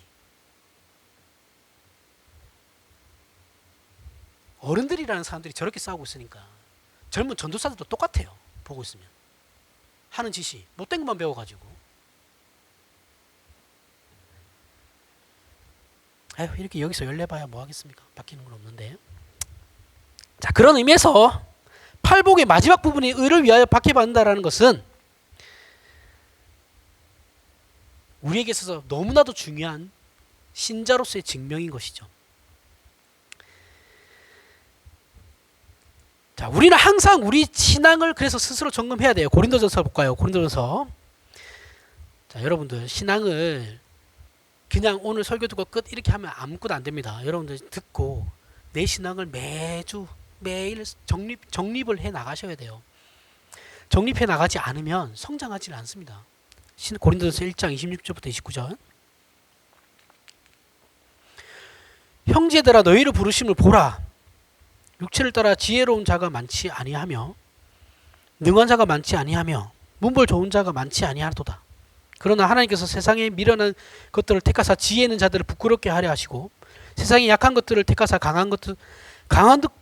어른들이라는 사람들이 저렇게 싸우고 있으니까 젊은 전도사들도 똑같아요. 보고 있으면. 하는 짓이 못된 것만 배워가지고. 아휴, 이렇게 여기서 열내봐야 뭐 하겠습니까? 바뀌는 건 없는데. 자, 그런 의미에서 팔복의 마지막 부분이 의를 위하여 박해받는다라는 것은 우리에게 있어서 너무나도 중요한 신자로서의 증명인 것이죠. 자, 우리는 항상 우리 신앙을 그래서 스스로 점검해야 돼요. 고린도전서 볼까요? 고린도전서. 자, 여러분들 신앙을 그냥 오늘 설교 듣고 끝 이렇게 하면 아무것도 안 됩니다. 여러분들 듣고 내 신앙을 매일 정립을 해 나가셔야 돼요. 정립해 나가지 않으면 성장하지는 않습니다. 고린도전서 1장 26절부터 29절. 형제들아, 너희를 부르심을 보라. 육체를 따라 지혜로운 자가 많지 아니하며 능한 자가 많지 아니하며 문벌 좋은 자가 많지 아니하도다. 그러나 하나님께서 세상에 미련한 것들을 택하사 지혜 있는 자들을 부끄럽게 하려 하시고 세상에 약한 것들을 택하사 강한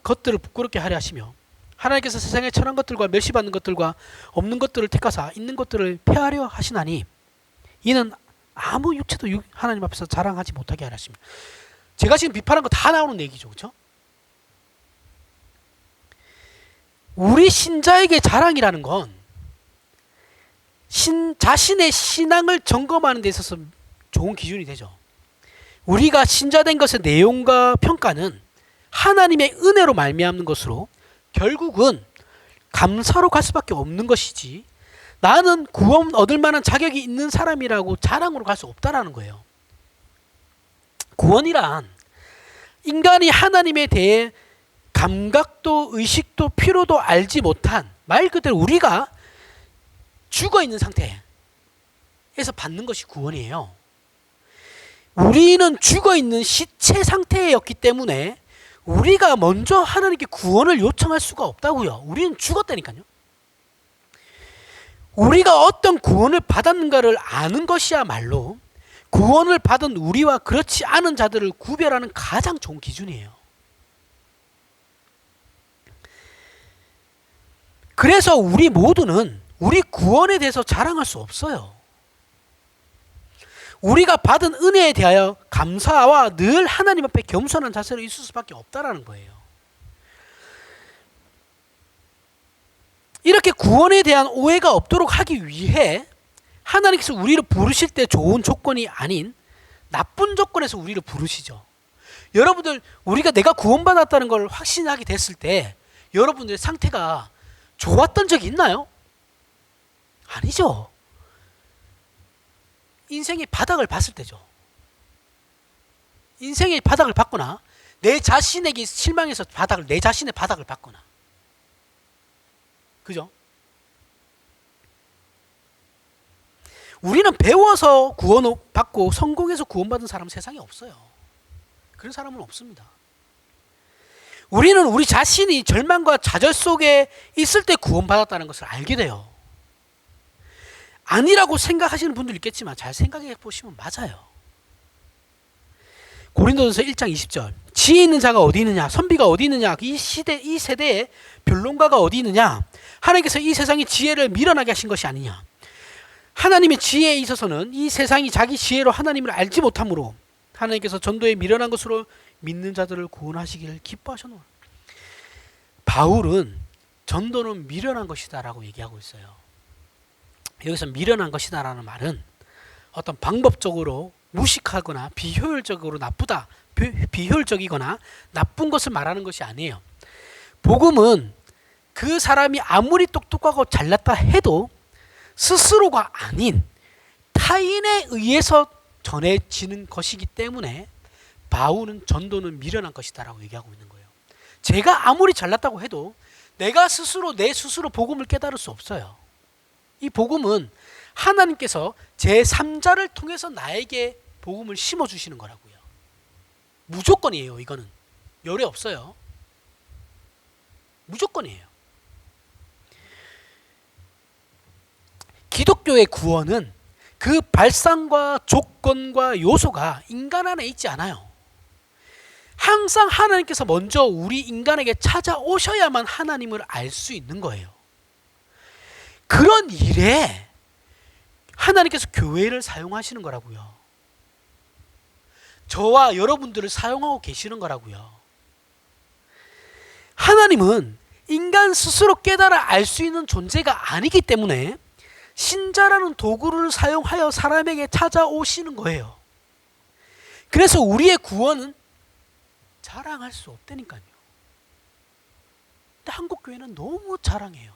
것들을 부끄럽게 하려 하시며 하나님께서 세상에 천한 것들과 멸시받는 것들과 없는 것들을 택하사 있는 것들을 폐하려 하시나니 이는 아무 육체도 하나님 앞에서 자랑하지 못하게 하려 하십니다. 제가 지금 비판한 거 다 나오는 얘기죠. 그렇죠? 우리 신자에게 자랑이라는 건 자신의 신앙을 점검하는 데 있어서 좋은 기준이 되죠. 우리가 신자된 것의 내용과 평가는 하나님의 은혜로 말미암는 것으로 결국은 감사로 갈 수밖에 없는 것이지 나는 구원 얻을 만한 자격이 있는 사람이라고 자랑으로 갈 수 없다라는 거예요. 구원이란 인간이 하나님에 대해 감각도 의식도 피로도 알지 못한, 말 그대로 우리가 죽어있는 상태에서 받는 것이 구원이에요. 우리는 죽어있는 시체 상태였기 때문에 우리가 먼저 하나님께 구원을 요청할 수가 없다고요. 우리는 죽었다니까요. 우리가 어떤 구원을 받았는가를 아는 것이야말로 구원을 받은 우리와 그렇지 않은 자들을 구별하는 가장 좋은 기준이에요. 그래서 우리 모두는 우리 구원에 대해서 자랑할 수 없어요. 우리가 받은 은혜에 대하여 감사와 늘 하나님 앞에 겸손한 자세로 있을 수밖에 없다라는 거예요. 이렇게 구원에 대한 오해가 없도록 하기 위해 하나님께서 우리를 부르실 때 좋은 조건이 아닌 나쁜 조건에서 우리를 부르시죠. 여러분들, 우리가 내가 구원받았다는 걸 확신하게 됐을 때 여러분들의 상태가 좋았던 적이 있나요? 아니죠. 인생의 바닥을 봤을 때죠. 인생의 바닥을 봤거나 내 자신에게 실망해서 내 자신의 바닥을 봤거나. 그죠? 우리는 배워서 구원받고 성공해서 구원받은 사람은 세상에 없어요. 그런 사람은 없습니다. 우리는 우리 자신이 절망과 좌절 속에 있을 때 구원받았다는 것을 알게 돼요. 아니라고 생각하시는 분들 있겠지만 잘 생각해 보시면 맞아요. 고린도전서 1장 20절. 지혜 있는 자가 어디 있느냐? 선비가 어디 있느냐? 이 세대에 변론가가 어디 있느냐? 하나님께서 이 세상의 지혜를 밀어나게 하신 것이 아니냐? 하나님의 지혜에 있어서는 이 세상이 자기 지혜로 하나님을 알지 못하므로 하나님께서 전도에 미련한 것으로 믿는 자들을 구원하시기를 기뻐하셨노라. 바울은 전도는 미련한 것이다라고 얘기하고 있어요. 여기서 미련한 것이다라는 말은 어떤 방법적으로 무식하거나 비효율적으로 나쁘다, 비효율적이거나 나쁜 것을 말하는 것이 아니에요. 복음은 그 사람이 아무리 똑똑하고 잘났다 해도 스스로가 아닌 타인에 의해서 전해지는 것이기 때문에 바울은 전도는 미련한 것이다라고 얘기하고 있는 거예요. 제가 아무리 잘났다고 해도 내가 스스로 내 스스로 복음을 깨달을 수 없어요. 이 복음은 하나님께서 제3자를 통해서 나에게 복음을 심어주시는 거라고요. 무조건이에요. 이거는 열애 없어요. 무조건이에요. 기독교의 구원은 그 발상과 조건과 요소가 인간 안에 있지 않아요. 항상 하나님께서 먼저 우리 인간에게 찾아오셔야만 하나님을 알 수 있는 거예요. 그런 일에 하나님께서 교회를 사용하시는 거라고요. 저와 여러분들을 사용하고 계시는 거라고요. 하나님은 인간 스스로 깨달아 알 수 있는 존재가 아니기 때문에 신자라는 도구를 사용하여 사람에게 찾아오시는 거예요. 그래서 우리의 구원은 자랑할 수 없다니까요. 근데 한국 교회는 너무 자랑해요.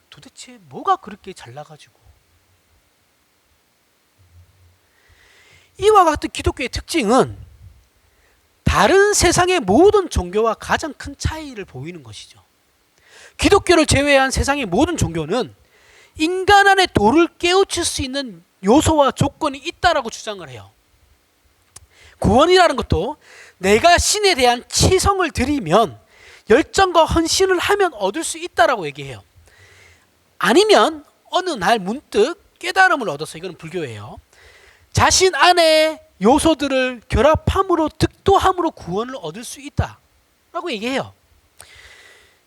도대체 뭐가 그렇게 잘나가지고. 이와 같은 기독교의 특징은 다른 세상의 모든 종교와 가장 큰 차이를 보이는 것이죠. 기독교를 제외한 세상의 모든 종교는 인간 안에 도를 깨우칠 수 있는 요소와 조건이 있다라고 주장을 해요. 구원이라는 것도 내가 신에 대한 치성을 드리면, 열정과 헌신을 하면 얻을 수 있다라고 얘기해요. 아니면 어느 날 문득 깨달음을 얻어서, 이거는 불교예요, 자신 안에 요소들을 결합함으로 득도함으로 구원을 얻을 수 있다라고 얘기해요.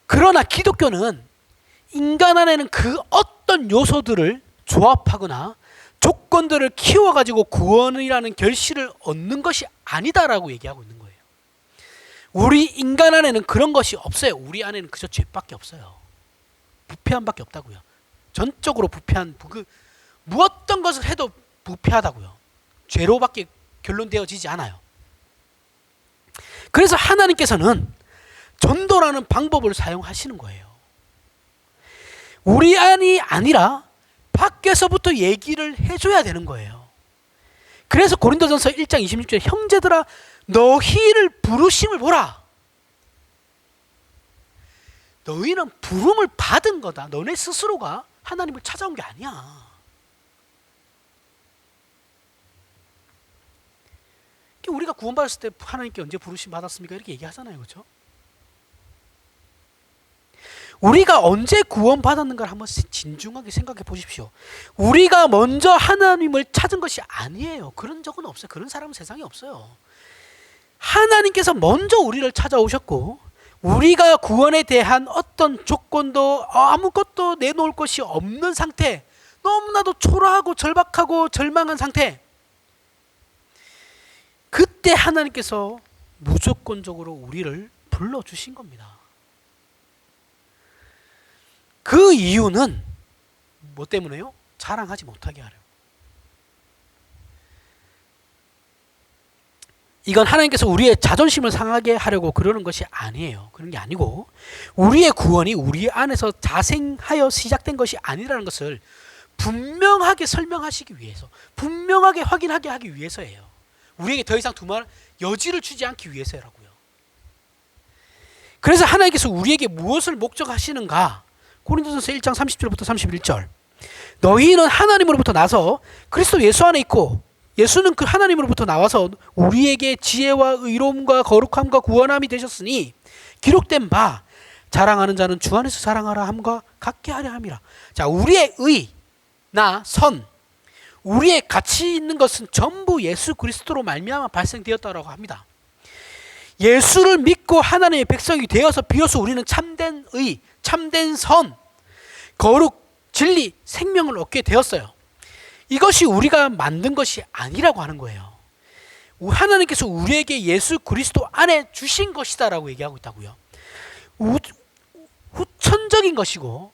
그러나 기독교는 인간 안에는 그 어떤 요소들을 조합하거나 조건들을 키워가지고 구원이라는 결실을 얻는 것이 아니다라고 얘기하고 있는 거예요. 우리 인간 안에는 그런 것이 없어요. 우리 안에는 그저 죄밖에 없어요. 부패함밖에 없다고요. 전적으로 부패한, 무엇던 것을 해도 부패하다고요. 죄로밖에 결론되어지지 않아요. 그래서 하나님께서는 전도라는 방법을 사용하시는 거예요. 우리 안이 아니라 밖에서부터 얘기를 해줘야 되는 거예요. 그래서 고린도전서 1장 26절에 형제들아 너희를 부르심을 보라. 너희는 부름을 받은 거다. 너네 스스로가 하나님을 찾아온 게 아니야. 우리가 구원받았을 때 하나님께 언제 부르심 받았습니까? 이렇게 얘기하잖아요. 그렇죠? 우리가 언제 구원받았는가를 한번 진중하게 생각해 보십시오. 우리가 먼저 하나님을 찾은 것이 아니에요. 그런 적은 없어요. 그런 사람은 세상에 없어요. 하나님께서 먼저 우리를 찾아오셨고 우리가 구원에 대한 어떤 조건도 아무것도 내놓을 것이 없는 상태, 너무나도 초라하고 절박하고 절망한 상태, 그때 하나님께서 무조건적으로 우리를 불러주신 겁니다. 그 이유는 뭐 때문에요? 자랑하지 못하게 하려. 이건 하나님께서 우리의 자존심을 상하게 하려고 그러는 것이 아니에요. 그런 게 아니고 우리의 구원이 우리 안에서 자생하여 시작된 것이 아니라는 것을 분명하게 설명하시기 위해서, 분명하게 확인하게 하기 위해서예요. 우리에게 더 이상 두말 여지를 주지 않기 위해서라고요. 그래서 하나님께서 우리에게 무엇을 목적하시는가? 고린도전서 1장 30절부터 31절. 너희는 하나님으로부터 나서 그리스도 예수 안에 있고 예수는 그 하나님으로부터 나와서 우리에게 지혜와 의로움과 거룩함과 구원함이 되셨으니 기록된 바 자랑하는 자는 주 안에서 자랑하라 함과 같게 하려 함이라. 자, 우리의 의나 선, 우리의 가치 있는 것은 전부 예수 그리스도로 말미암아 발생되었다라고 합니다. 예수를 믿고 하나님의 백성이 되어서 비로소 우리는 참된 의, 참된 선, 거룩, 진리, 생명을 얻게 되었어요. 이것이 우리가 만든 것이 아니라고 하는 거예요. 하나님께서 우리에게 예수 그리스도 안에 주신 것이다라고 얘기하고 있다고요. 후천적인 것이고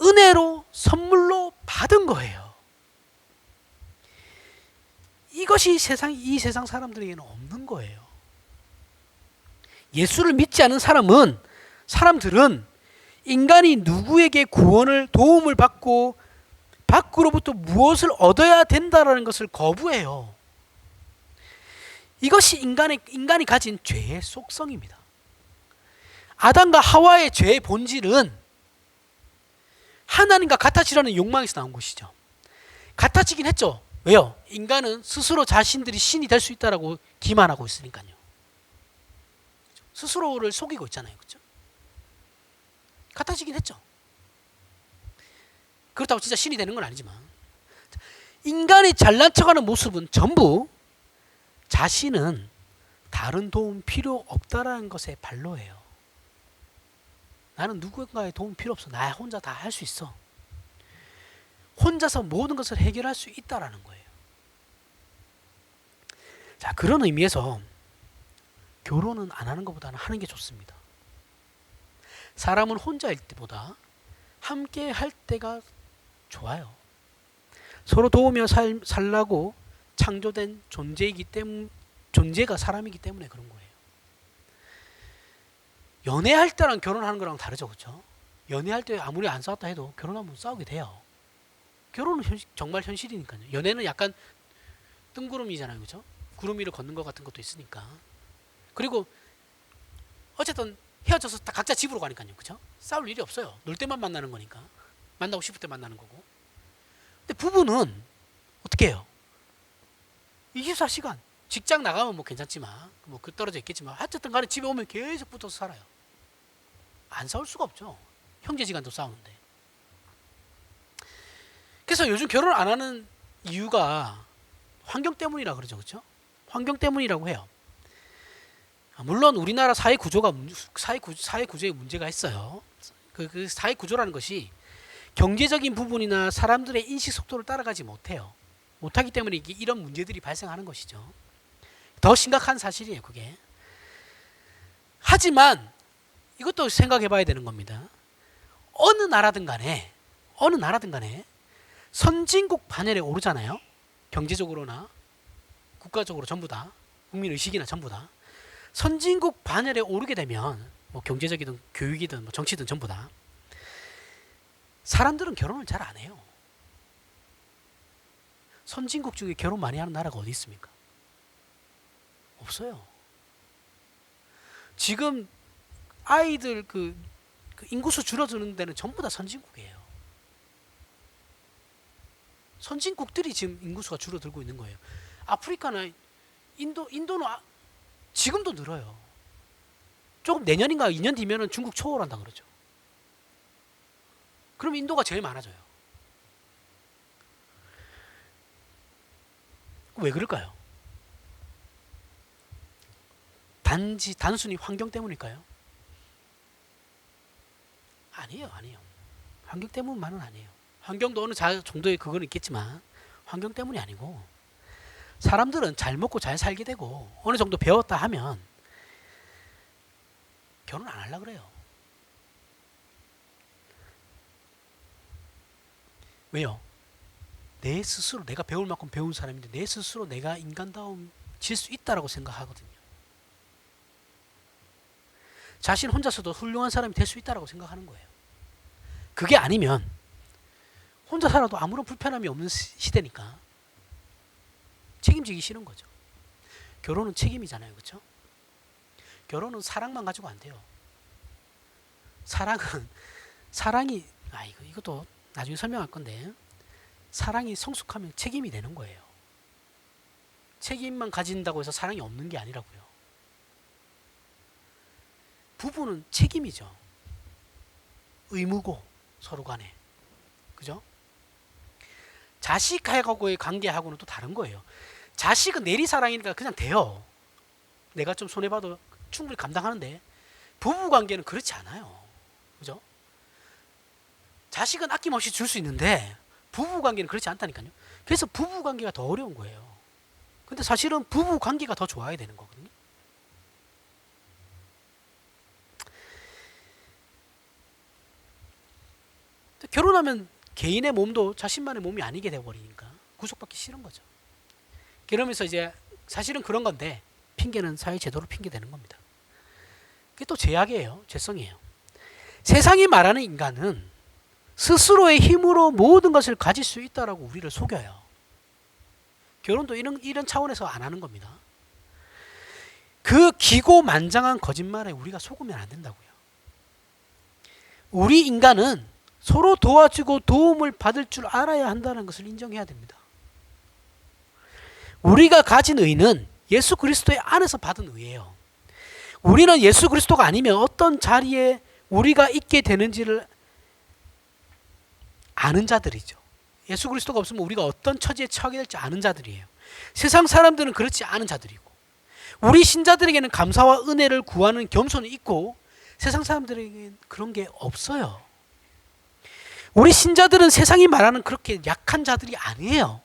은혜로 선물로 받은 거예요. 이것이 이 세상 사람들에게는 없는 거예요. 예수를 믿지 않은 사람들은 인간이 누구에게 구원을 도움을 받고 밖으로부터 무엇을 얻어야 된다라는 것을 거부해요. 이것이 인간이 가진 죄의 속성입니다. 아담과 하와의 죄의 본질은 하나님과 같아지려는 욕망에서 나온 것이죠. 같아지긴 했죠. 왜요? 인간은 스스로 자신들이 신이 될 수 있다라고 기만하고 있으니까요. 스스로를 속이고 있잖아요. 그렇죠? 같아지긴 했죠. 그렇다고 진짜 신이 되는 건 아니지만 인간이 잘난 척하는 모습은 전부 자신은 다른 도움 필요 없다라는 것의 반로예요. 나는 누군가의 도움 필요 없어. 나 혼자 다 할 수 있어. 혼자서 모든 것을 해결할 수 있다라는 거예요. 자, 그런 의미에서 결혼은 안 하는 것보다는 하는 게 좋습니다. 사람은 혼자일 때보다 함께 할 때가 좋아요. 서로 도우며 살라고 창조된 존재가 사람이기 때문에 그런 거예요. 연애할 때랑 결혼하는 거랑 다르죠. 그렇죠? 연애할 때 아무리 안 싸웠다 해도 결혼하면 싸우게 돼요. 결혼은 정말 현실이니까요. 연애는 약간 뜬구름이잖아요. 그렇죠? 구름 위를 걷는 것 같은 것도 있으니까. 그리고 어쨌든 헤어져서 다 각자 집으로 가니까요. 그렇죠? 싸울 일이 없어요. 놀 때만 만나는 거니까. 만나고 싶을 때 만나는 거고. 근데 부부는 어떻게 해요? 24시간 직장 나가면 뭐 괜찮지만 뭐 그 떨어져 있겠지만 어쨌든 간에 집에 오면 계속 붙어서 살아요. 안 싸울 수가 없죠. 형제지간도 싸우는데. 그래서 요즘 결혼 안 하는 이유가 환경 때문이라 그러죠. 그렇죠? 환경 때문이라고 해요. 물론 우리나라 사회 구조에 문제가 있어요. 그 사회 구조라는 것이 경제적인 부분이나 사람들의 인식 속도를 따라가지 못하기 때문에 이런 문제들이 발생하는 것이죠. 더 심각한 사실이에요, 그게. 하지만 이것도 생각해 봐야 되는 겁니다. 어느 나라든 간에 선진국 반열에 오르잖아요. 경제적으로나 국가적으로 전부 다, 국민의식이나 전부 다. 선진국 반열에 오르게 되면 뭐 경제적이든 교육이든 뭐 정치든 전부 다 사람들은 결혼을 잘 안 해요. 선진국 중에 결혼 많이 하는 나라가 어디 있습니까? 없어요. 지금 아이들 그 인구수 줄어드는 데는 전부 다 선진국이에요. 선진국들이 지금 인구수가 줄어들고 있는 거예요. 아프리카나 인도는 지금도 늘어요. 조금 내년인가 2년 뒤면은 중국 초월한다 그러죠. 그럼 인도가 제일 많아져요. 왜 그럴까요? 단순히 환경 때문일까요? 아니에요. 환경 때문만은 아니에요. 환경도 어느 정도의 그건 있겠지만 환경 때문이 아니고, 사람들은 잘 먹고 잘 살게 되고 어느 정도 배웠다 하면 결혼 안 하려고 그래요. 왜요? 내 스스로 내가 배울 만큼 배운 사람인데 내 스스로 내가 인간다움 질 수 있다라고 생각하거든요. 자신 혼자서도 훌륭한 사람이 될 수 있다라고 생각하는 거예요. 그게 아니면 혼자 살아도 아무런 불편함이 없는 시대니까 책임지기 싫은 거죠. 결혼은 책임이잖아요. 그렇죠? 결혼은 사랑만 가지고 안 돼요. 사랑이 이것도 나중에 설명할 건데, 사랑이 성숙하면 책임이 되는 거예요. 책임만 가진다고 해서 사랑이 없는 게 아니라고요. 부부는 책임이죠. 의무고 서로 간에. 그죠? 자식하고의 관계하고는 또 다른 거예요. 자식은 내리사랑이니까 그냥 돼요. 내가 좀 손해봐도 충분히 감당하는데, 부부 관계는 그렇지 않아요. 그죠? 자식은 아낌없이 줄 수 있는데 부부 관계는 그렇지 않다니까요. 그래서 부부 관계가 더 어려운 거예요. 근데 사실은 부부 관계가 더 좋아야 되는 거거든요. 결혼하면 개인의 몸도 자신만의 몸이 아니게 되어버리니까 구속받기 싫은 거죠. 그러면서 이제 사실은 그런 건데 핑계는 사회제도로 핑계대는 겁니다. 그게 또 죄악이에요. 죄성이에요. 세상이 말하는 인간은 스스로의 힘으로 모든 것을 가질 수 있다라고 우리를 속여요. 결혼도 이런 차원에서 안 하는 겁니다. 그 기고만장한 거짓말에 우리가 속으면 안 된다고요. 우리 인간은 서로 도와주고 도움을 받을 줄 알아야 한다는 것을 인정해야 됩니다. 우리가 가진 의는 예수 그리스도의 안에서 받은 의예요. 우리는 예수 그리스도가 아니면 어떤 자리에 우리가 있게 되는지를 아는 자들이죠. 예수 그리스도가 없으면 우리가 어떤 처지에 처하게 될지 아는 자들이에요. 세상 사람들은 그렇지 않은 자들이고, 우리 신자들에게는 감사와 은혜를 구하는 겸손이 있고 세상 사람들에게는 그런 게 없어요. 우리 신자들은 세상이 말하는 그렇게 약한 자들이 아니에요.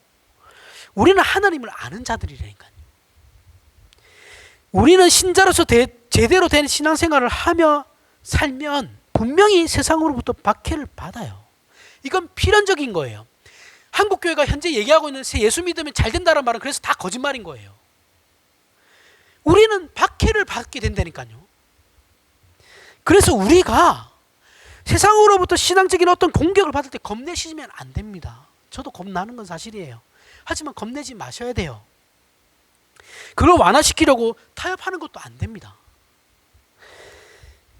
우리는 하나님을 아는 자들이라니까요. 우리는 신자로서 제대로 된 신앙생활을 하며 살면 분명히 세상으로부터 박해를 받아요. 이건 필연적인 거예요. 한국교회가 현재 얘기하고 있는 예수 믿으면 잘 된다는 말은 그래서 다 거짓말인 거예요. 우리는 박해를 받게 된다니까요. 그래서 우리가 세상으로부터 신앙적인 어떤 공격을 받을 때 겁내시면 안 됩니다. 저도 겁나는 건 사실이에요. 하지만 겁내지 마셔야 돼요. 그걸 완화시키려고 타협하는 것도 안 됩니다.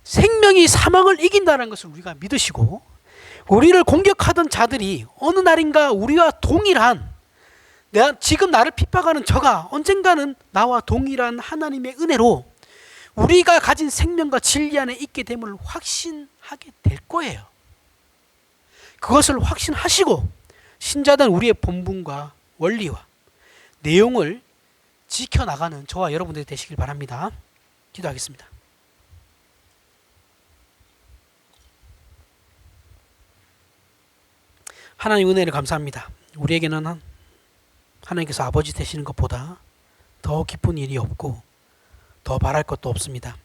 생명이 사망을 이긴다는 것을 우리가 믿으시고, 우리를 공격하던 자들이 어느 날인가 우리와 동일한, 지금 나를 핍박하는 저가 언젠가는 나와 동일한 하나님의 은혜로 우리가 가진 생명과 진리 안에 있게 됨을 확신하게 될 거예요. 그것을 확신하시고 신자된 우리의 본분과 원리와 내용을 지켜나가는 저와 여러분들이 되시길 바랍니다. 기도하겠습니다. 하나님 은혜를 감사합니다. 우리에게는 하나님께서 아버지 되시는 것보다 더 기쁜 일이 없고 더 바랄 것도 없습니다.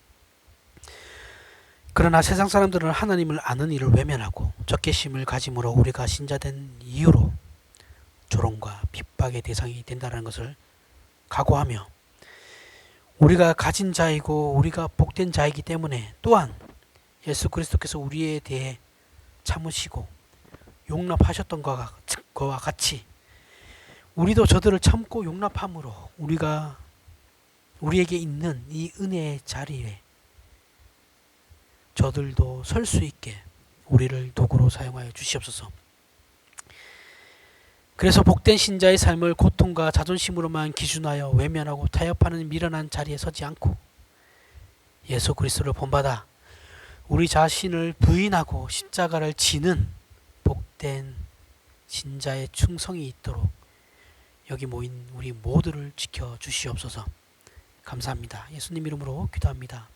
그러나 세상 사람들은 하나님을 아는 일을 외면하고 적개심을 가짐으로 우리가 신자된 이유로 조롱과 핍박의 대상이 된다는 것을 각오하며, 우리가 가진 자이고 우리가 복된 자이기 때문에 또한 예수 그리스도께서 우리에 대해 참으시고 용납하셨던 것과 같이 우리도 저들을 참고 용납함으로 우리에게 있는 이 은혜의 자리에 저들도 설 수 있게 우리를 도구로 사용하여 주시옵소서. 그래서 복된 신자의 삶을 고통과 자존심으로만 기준하여 외면하고 타협하는 미련한 자리에 서지 않고 예수 그리스도를 본받아 우리 자신을 부인하고 십자가를 지는 복된 신자의 충성이 있도록 여기 모인 우리 모두를 지켜 주시옵소서. 감사합니다. 예수님 이름으로 기도합니다.